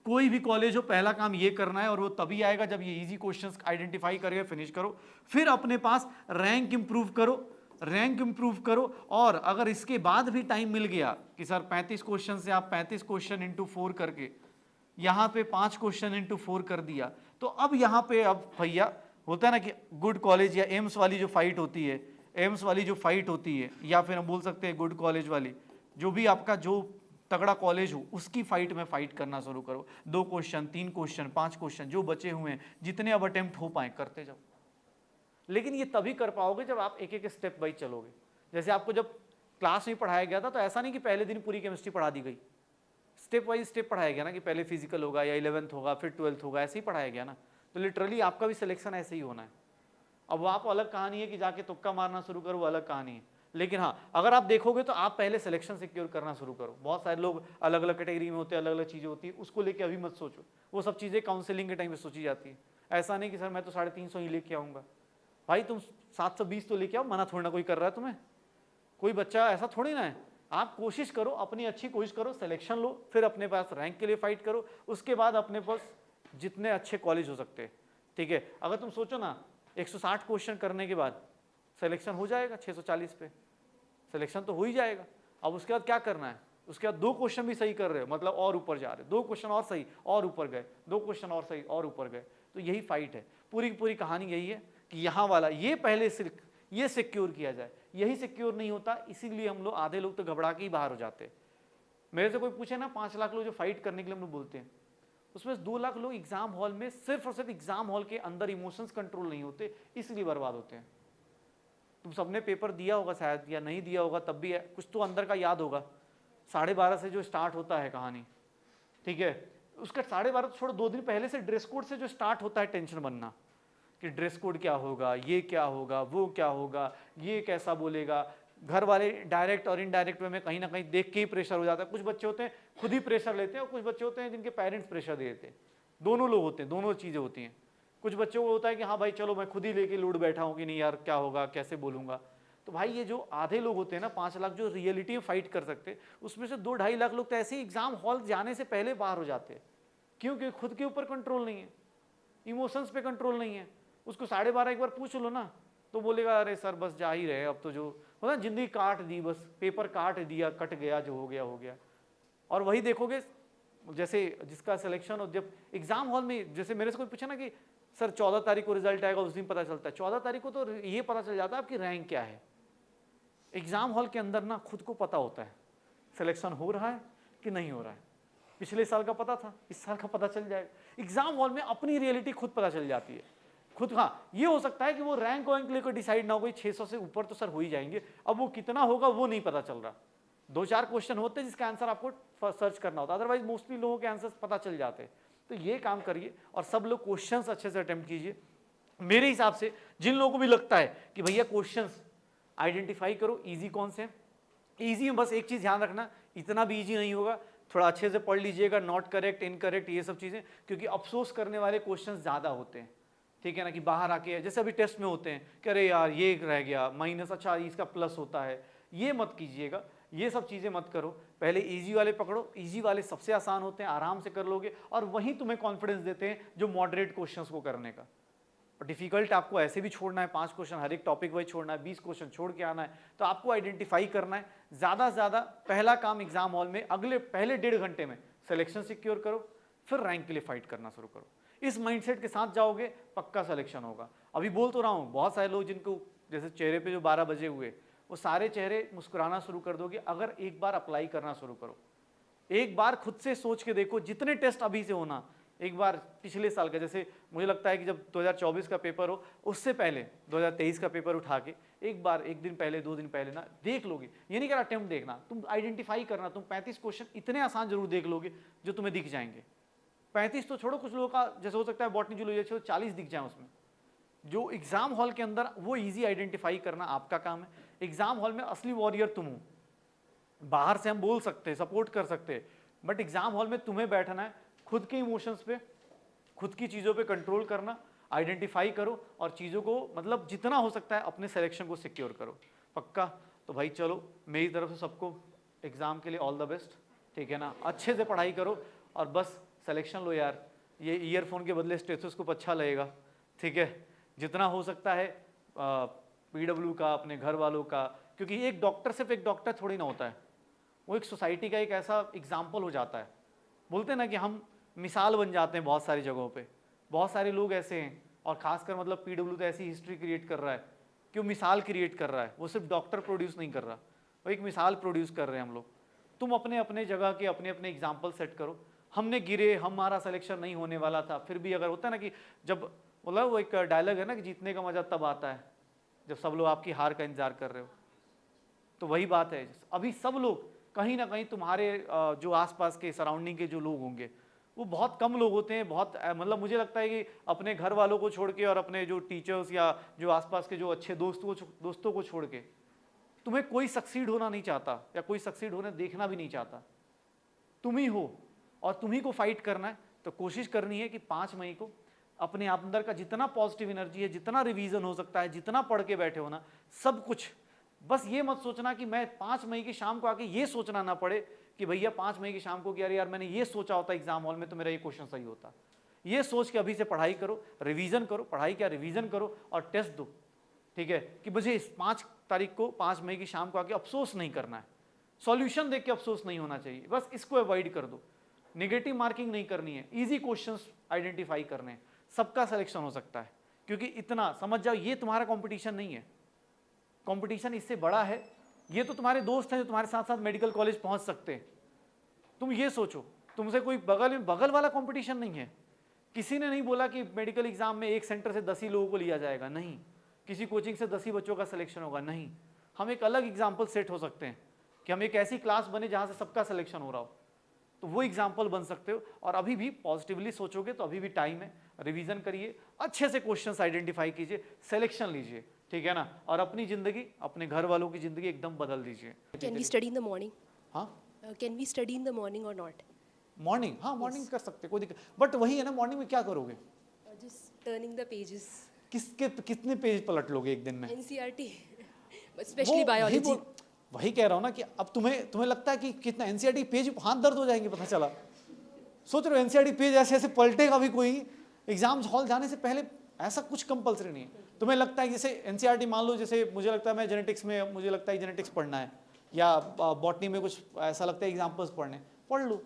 कोई भी कॉलेज हो, पहला काम ये करना है, और वो तभी आएगा जब ये इजी क्वेश्चंस आइडेंटिफाई करके फिनिश करो। फिर अपने पास रैंक इंप्रूव करो, और अगर इसके बाद भी टाइम मिल गया कि सर 35 क्वेश्चन से आप 35 क्वेश्चन इंटू 4 करके यहाँ पे 5 क्वेश्चन इंटू 4 कर दिया, तो अब यहाँ पे अब भैया होता है ना कि गुड कॉलेज या एम्स वाली जो फाइट होती है, या फिर हम बोल सकते हैं गुड कॉलेज वाली, जो भी आपका जो तगड़ा कॉलेज हो उसकी फाइट में फाइट करना शुरू करो। 2 क्वेश्चन, 3 क्वेश्चन, 5 क्वेश्चन जो बचे हुए हैं, जितने अब अटेम्प्ट हो पाए करते जाओ। लेकिन ये तभी कर पाओगे जब आप एक एक स्टेप वाइज चलोगे। जैसे आपको जब क्लास में पढ़ाया गया था, तो ऐसा नहीं कि पहले दिन पूरी केमिस्ट्री पढ़ा दी गई, स्टेप वाइज स्टेप पढ़ाया गया ना, कि पहले फिजिकल होगा या 11th होगा फिर 12th होगा, ऐसे ही पढ़ाया गया ना। तो लिटरली आपका भी सिलेक्शन ऐसे ही होना है। अब आप अलग कहानी है कि जाके तुक्का मारना शुरू करो, वो अलग कहानी है। लेकिन हाँ, अगर आप देखोगे तो आप पहले सिलेक्शन सिक्योर करना शुरू करो। बहुत सारे लोग अलग अलग कैटेगरी में होते हैं, अलग अलग चीज़ें होती है, उसको लेके अभी मत सोचो, वो सब चीज़ें काउंसलिंग के टाइम पे सोची जाती है। ऐसा नहीं कि सर मैं तो 350 ही लेके आऊँगा, भाई तुम 720 तो लेके आओ, मना थोड़ी ना कोई कर रहा है तुम्हें, कोई बच्चा ऐसा थोड़ी ना है। आप कोशिश करो, अपनी अच्छी कोशिश करो, सिलेक्शन लो, फिर अपने पास रैंक के लिए फाइट करो, उसके बाद अपने पास जितने अच्छे कॉलेज हो सकते हैं, ठीक है। अगर तुम सोचो ना 160 क्वेश्चन करने के बाद सिलेक्शन हो जाएगा 640 पे, सिलेक्शन तो हो ही जाएगा। अब उसके बाद क्या करना है, उसके बाद 2 क्वेश्चन भी सही कर रहे हो, मतलब और ऊपर जा रहे हो, 2 क्वेश्चन और सही और ऊपर गए, 2 क्वेश्चन और सही और ऊपर गए। तो यही फाइट है, पूरी की पूरी कहानी यही है कि यहाँ वाला ये पहले ये सिक्योर किया जाए। यही सिक्योर नहीं होता, इसीलिए हम लोग, आधे लोग तो घबरा के ही बाहर हो जाते हैं। मेरे से कोई पूछे ना 5 लाख लोग जो फाइट करने के लिए हम लोग बोलते हैं, उसमें 2 लाख लोग एग्जाम हॉल में सिर्फ और सिर्फ एग्जाम हॉल के अंदर इमोशंस कंट्रोल नहीं होते, इसलिए बर्बाद होते हैं। तुम सबने पेपर दिया होगा शायद, या नहीं दिया होगा तब भी कुछ तो अंदर का याद होगा। 12:30 से जो स्टार्ट होता है कहानी, ठीक है, उसका 12:30 छोड़ो, 2 दिन पहले से ड्रेस कोड से जो स्टार्ट होता है टेंशन बनना कि ड्रेस कोड क्या होगा, ये क्या होगा, वो क्या होगा, ये कैसा बोलेगा। घर वाले डायरेक्ट और इनडायरेक्ट वे में कहीं ना कहीं देख के ही प्रेशर हो जाता है। कुछ बच्चे होते हैं खुद ही प्रेशर लेते हैं, और कुछ बच्चे होते हैं जिनके पेरेंट्स प्रेशर दे देते हैं। दोनों लोग होते हैं, दोनों चीज़ें होती हैं। कुछ बच्चों को होता है कि हाँ भाई चलो मैं खुद ही लेके लूट बैठा हूँ कि नहीं यार क्या होगा, कैसे बोलूँगा। तो भाई ये जो आधे लोग होते हैं ना, 5 लाख जो रियलिटी में फाइट कर सकते, उसमें से 2-2.5 लाख लोग तो ऐसे ही एग्जाम हॉल जाने से पहले बाहर हो जाते हैं। क्योंकि खुद के ऊपर कंट्रोल नहीं है, इमोशंस पे कंट्रोल नहीं है। उसको 12:30 एक बार पूछ लो ना, तो बोलेगा अरे सर बस जा ही रहे, अब तो जो होता है जिंदगी काट दी, बस पेपर काट दिया, कट गया, जो हो गया हो गया। और वही देखोगे जैसे जिसका सिलेक्शन हो, जब एग्जाम हॉल में, जैसे मेरे से कोई पूछा ना कि सर 14 तारीख को रिजल्ट आएगा, उस दिन पता चलता है। 14 तारीख को तो ये पता चल जाता है आपकी रैंक क्या है। एग्जाम हॉल के अंदर ना खुद को पता होता है सिलेक्शन हो रहा है कि नहीं हो रहा है। पिछले साल का पता था, इस साल का पता चल जाएगा। एग्जाम हॉल में अपनी रियलिटी खुद पता चल जाती है खुद। हाँ, ये हो सकता है कि वो रैंक वैंक लेकर डिसाइड ना हो गई, 600 से ऊपर तो सर हो ही जाएंगे, अब वो कितना होगा वो नहीं पता चल रहा। 2-4 क्वेश्चन होते हैं जिसका आंसर आपको सर्च करना होता है, अदरवाइज मोस्टली लोगों के आंसर पता चल जाते हैं। तो ये काम करिए और सब लोग क्वेश्चंस अच्छे से अटेम्प्ट कीजिए। मेरे हिसाब से जिन लोगों को भी लगता है कि भैया क्वेश्चंस आइडेंटिफाई करो इजी कौन से, इजी में बस एक चीज ध्यान रखना, इतना भी इजी नहीं होगा, थोड़ा अच्छे से पढ़ लीजिएगा, नॉट करेक्ट, इनकरेक्ट, ये सब चीजें, क्योंकि अफसोस करने वाले क्वेश्चंस ज्यादा होते हैं, ठीक है ना। कि बाहर आके जैसे अभी टेस्ट में होते हैं कि अरे यार ये रह गया माइनस, अच्छा इसका प्लस होता है, ये मत कीजिएगा, ये सब चीज़ें मत करो। पहले इजी वाले पकड़ो, इजी वाले सबसे आसान होते हैं, आराम से कर लोगे, और वहीं तुम्हें कॉन्फिडेंस देते हैं जो मॉडरेट क्वेश्चंस को करने का। और डिफिकल्ट आपको ऐसे भी छोड़ना है, 5 क्वेश्चन हर एक टॉपिक वाइज छोड़ना है, 20 क्वेश्चन छोड़ के आना है। तो आपको आइडेंटिफाई करना है ज़्यादा से ज़्यादा। पहला काम एग्जाम हॉल में पहले 1.5 घंटे में सिलेक्शन सिक्योर करो, फिर रैंक के लिए फाइट करना शुरू करो। इस माइंडसेट के साथ जाओगे, पक्का सिलेक्शन होगा। अभी बोल तो रहा हूँ, बहुत सारे लोग जिनको जैसे चेहरे पे जो 12 बजे हुए, वो सारे चेहरे मुस्कुराना शुरू कर दोगे अगर एक बार अप्लाई करना शुरू करो। एक बार खुद से सोच के देखो, जितने टेस्ट अभी से होना, एक बार पिछले साल का, जैसे मुझे लगता है कि जब 2024 का पेपर हो उससे पहले 2023 का पेपर उठा के एक बार, एक दिन पहले, 2 दिन पहले ना देख लोगे। ये नहीं कह रहा अटेम्प्ट देखना, तुम आइडेंटिफाई करना, तुम 35 क्वेश्चन इतने आसान जरूर देख लोगे जो तुम्हें दिख जाएंगे। 35 तो छोड़ो, कुछ लोगों का जैसे हो सकता है बॉटनी जूलॉजी 40 दिख जाए उसमें। जो एग्जाम हॉल के अंदर वो इजी आइडेंटिफाई करना आपका काम है। एग्जाम हॉल में असली वॉरियर तुम हो। बाहर से हम बोल सकते हैं, सपोर्ट कर सकते हैं, बट एग्जाम हॉल में तुम्हें बैठना है, खुद के इमोशंस पे, खुद की चीज़ों पे कंट्रोल करना, आइडेंटिफाई करो और चीज़ों को मतलब जितना हो सकता है अपने सिलेक्शन को सिक्योर करो। पक्का? तो भाई चलो, मेरी तरफ से सबको एग्ज़ाम के लिए ऑल द बेस्ट, ठीक है ना। अच्छे से पढ़ाई करो और बस सिलेक्शन लो यार। ये ईयरफोन के बदले स्टेथोस्कोप अच्छा लगेगा, ठीक है। जितना हो सकता है PW का, अपने घर वालों का, क्योंकि एक डॉक्टर सिर्फ एक डॉक्टर थोड़ी ना होता है, वो एक सोसाइटी का एक ऐसा एग्जाम्पल हो जाता है। बोलते हैं ना कि हम मिसाल बन जाते हैं बहुत सारी जगहों पे। बहुत सारे लोग ऐसे हैं, और खासकर मतलब PW तो ऐसी हिस्ट्री क्रिएट कर रहा है कि वो मिसाल क्रिएट कर रहा है। वो सिर्फ डॉक्टर प्रोड्यूस नहीं कर रहा, वो एक मिसाल प्रोड्यूस कर रहे हैं हम लोग। तुम अपने अपने जगह के अपने अपने एग्जाम्पल सेट करो। हमने गिरे, हमारा सिलेक्शन नहीं होने वाला था, फिर भी अगर होता है ना कि जब मतलब वो एक डायलॉग है ना कि जीतने का मजा तब आता है जब सब लोग आपकी हार का इंतजार कर रहे हो। तो वही बात है, अभी सब लोग कहीं ना कहीं तुम्हारे जो आसपास के सराउंडिंग के जो लोग होंगे वो बहुत कम लोग होते हैं। बहुत मतलब मुझे लगता है कि अपने घर वालों को छोड़ के और अपने जो टीचर्स या जो आसपास के जो अच्छे दोस्तों को छोड़ के तुम्हें कोई सक्सीड होना नहीं चाहता, या कोई सक्सीड होने देखना भी नहीं चाहता। तुम ही हो और तुम ही को फाइट करना है। तो कोशिश करनी है कि 5 मई को अपने अंदर का जितना पॉजिटिव एनर्जी है, जितना रिवीजन हो सकता है, जितना पढ़ के बैठे हो ना, सब कुछ। बस ये मत सोचना कि मैं 5 मई की शाम को आके ये सोचना ना पड़े कि भैया 5 मई की शाम को कि यार मैंने ये सोचा होता एग्जाम हॉल में तो मेरा ये क्वेश्चन सही होता। ये सोच के अभी से पढ़ाई करो, रिवीजन करो, पढ़ाई क्या रिवीजन करो और टेस्ट दो, ठीक है। कि मुझे इस 5 तारीख को 5 मई की शाम को आके अफसोस नहीं करना है, सॉल्यूशन देख के अफसोस नहीं होना चाहिए, बस इसको अवॉइड कर दो। नेगेटिव मार्किंग नहीं करनी है, इजी क्वेश्चंस आइडेंटिफाई करने हैं, सबका सिलेक्शन हो सकता है। क्योंकि इतना समझ जाओ, ये तुम्हारा कंपटीशन नहीं है, कंपटीशन इससे बड़ा है। ये तो तुम्हारे दोस्त हैं जो तुम्हारे साथ साथ मेडिकल कॉलेज पहुंच सकते हैं। तुम ये सोचो, तुमसे कोई बगल वाला कंपटीशन नहीं है। किसी ने नहीं बोला कि मेडिकल एग्जाम में एक सेंटर से 10 ही लोगों को लिया जाएगा, नहीं। किसी कोचिंग से 10 ही बच्चों का सिलेक्शन होगा, नहीं। हम एक अलग एग्जाम्पल सेट हो सकते हैं कि हम एक ऐसी क्लास बने जहां से सबका सिलेक्शन हो रहा हो, तो वो एग्जाम्पल बन सकते हो। और अभी भी पॉजिटिवली सोचोगे तो अभी भी टाइम है, रिवीजन करिए, अच्छे से क्वेश्चंस आइडेंटिफाई कीजिए, सिलेक्शन लीजिए, ठीक है ना। और अपनी जिंदगी, अपने घर वालों की जिंदगी एकदम बदल दीजिए। Can we study in the morning? हाँ, Can we study in the morning or not? Morning, हाँ मॉर्निंग कर सकते, कोई दिक्कत, बट वही है ना, मॉर्निंग में क्या करोगे? Just turning the pages. कितने पेज पलट लोगे एक दिन में? NCERT, especially biology. वही कह रहा हूँ ना कि अब तुम्हें लगता है कि कितना NCERT पेज, हाथ दर्द हो जाएंगे, पता चला। सोच रहे हो NCERT पेज ऐसे ऐसे पलटेगा भी कोई? एग्जाम हॉल जाने से पहले ऐसा कुछ कंपलसरी नहीं है। तुम्हें लगता है जैसे NCERT मान लो, जैसे मुझे लगता है मैं जेनेटिक्स में, मुझे लगता है जेनेटिक्स पढ़ना है, या बॉटनी में कुछ ऐसा लगता है एग्जाम्पल्स पढ़ने, पढ़ लो।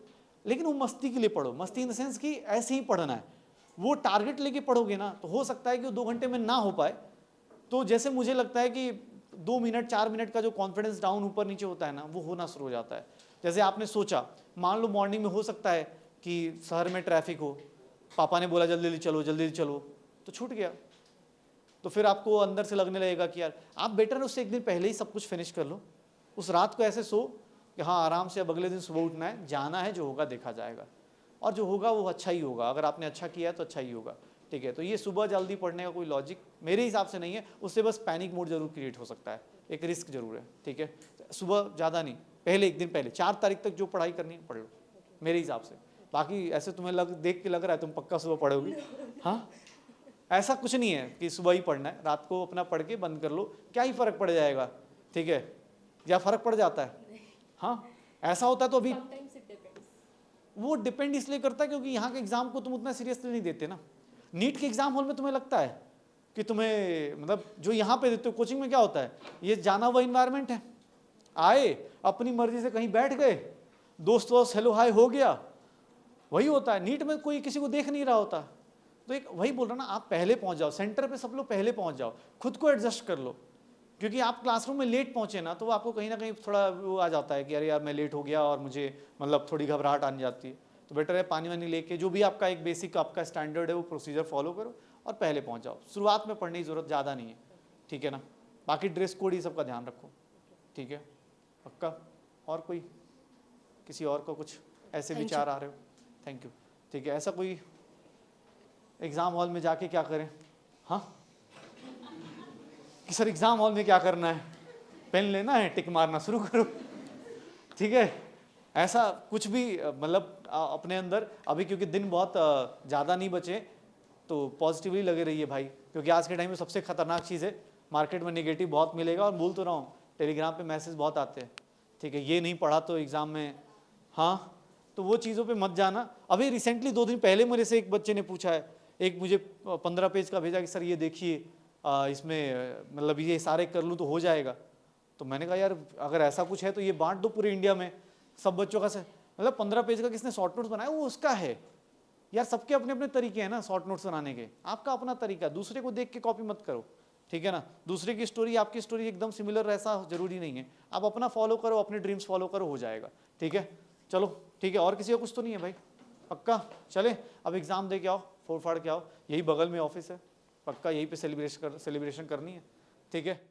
लेकिन वो मस्ती के लिए पढ़ो, मस्ती इन द सेंस कि ऐसे ही पढ़ना है। वो टारगेट लेके पढ़ोगे ना तो हो सकता है कि वो 2 घंटे में ना हो पाए। तो जैसे मुझे लगता है कि 2 मिनट 4 मिनट का जो कॉन्फिडेंस डाउन ऊपर नीचे होता है ना, वो होना शुरू हो जाता है। जैसे आपने सोचा, मान लो मॉर्निंग में हो सकता है कि शहर में ट्रैफिक हो, पापा ने बोला जल्दी जल्दी चलो, तो छूट गया। तो फिर आपको अंदर से लगने लगेगा कि यार आप बेटर है उससे एक दिन पहले ही सब कुछ फिनिश कर लो। उस रात को ऐसे सो कि हाँ आराम से अब अगले दिन सुबह उठना है, जाना है, जो होगा देखा जाएगा, और जो होगा वो अच्छा ही होगा। अगर आपने अच्छा किया है तो अच्छा ही होगा, ठीक है। तो ये सुबह जल्दी पढ़ने का कोई लॉजिक मेरे हिसाब से नहीं है। उससे बस पैनिक मोड जरूर क्रिएट हो सकता है, एक रिस्क जरूर है, ठीक है। सुबह ज़्यादा नहीं, पहले एक दिन पहले 4 तारीख तक जो पढ़ाई करनी है पढ़ लो मेरे हिसाब से। बाकी ऐसे तुम्हें देख के लग रहा है तुम पक्का सुबह पढ़ोगी, हाँ ऐसा कुछ नहीं है कि सुबह ही पढ़ना है। रात को अपना पढ़ के बंद कर लो, क्या ही फ़र्क पड़ जाएगा, ठीक है। या फ़र्क पड़ जाता है, हाँ ऐसा होता है तो अभी वो डिपेंड इसलिए करता है क्योंकि यहाँ के एग्ज़ाम को तुम उतना सीरियसली नहीं देते ना। नीट के एग्ज़ाम हॉल में तुम्हें लगता है कि तुम्हें मतलब जो यहाँ पे देते हो कोचिंग में क्या होता है, ये जाना हुआ इन्वायरमेंट है, आए अपनी मर्जी से कहीं बैठ गए, दोस्त वोस्त हेलो हाय हो गया, वही होता है। नीट में कोई किसी को देख नहीं रहा होता। तो एक वही बोल रहा ना, आप पहले पहुँच जाओ, सेंटर पर सब लोग पहले पहुँच जाओ, खुद को एडजस्ट कर लो। क्योंकि आप क्लासरूम में लेट पहुँचे ना तो आपको कहीं ना कहीं थोड़ा वो आ जाता है कि अरे यार मैं लेट हो गया और मुझे मतलब थोड़ी घबराहट आने जाती है। तो तो बेटर है पानी वानी लेके जो भी आपका एक बेसिक आपका स्टैंडर्ड है वो प्रोसीजर फॉलो करो और पहले पहुंच जाओ। शुरुआत में पढ़ने की ज़रूरत ज़्यादा नहीं है, ठीक है ना। बाकी ड्रेस कोड ये सब का ध्यान रखो, ठीक है, पक्का। और कोई किसी और को कुछ ऐसे विचार आ रहे हो? थैंक यू, ठीक है। ऐसा कोई एग्ज़ाम हॉल में जाके क्या करें? हाँ कि सर एग्ज़ाम हॉल में क्या करना है? पेन लेना है, टिक मारना शुरू करो, ठीक है। ऐसा कुछ भी मतलब अपने अंदर अभी, क्योंकि दिन बहुत ज़्यादा नहीं बचे, तो पॉजिटिवली लगे रहिए भाई, क्योंकि आज के टाइम में सबसे खतरनाक चीज़ है, मार्केट में नेगेटिव बहुत मिलेगा। और बोल तो रहा हूँ, टेलीग्राम पे मैसेज बहुत आते हैं, ठीक है, ये नहीं पढ़ा तो एग्ज़ाम में, हाँ, तो वो चीज़ों पे मत जाना। अभी रिसेंटली 2 दिन पहले मेरे से एक बच्चे ने पूछा है, एक मुझे 15 पेज का भेजा कि सर ये देखिए इसमें मतलब ये सारे कर लूँ तो हो जाएगा। तो मैंने कहा यार अगर ऐसा कुछ है तो ये बांट दो पूरे इंडिया में सब बच्चों का से, मतलब 15 पेज का किसने शॉर्ट नोट्स बनाया वो उसका है यार। सबके अपने अपने तरीके हैं ना शॉर्ट नोट्स बनाने के, आपका अपना तरीका, दूसरे को देख के कॉपी मत करो, ठीक है ना। दूसरे की स्टोरी आपकी स्टोरी एकदम सिमिलर ऐसा जरूरी नहीं है, आप अपना फॉलो करो, अपने ड्रीम्स फॉलो करो, हो जाएगा, ठीक है। चलो ठीक है, और किसी का कुछ तो नहीं है भाई? पक्का चले अब एग्जाम दे के आओ, फोड़ फाड़ के आओ, यही बगल में ऑफिस है, पक्का यहीं पे सेलिब्रेशन करनी है, ठीक है।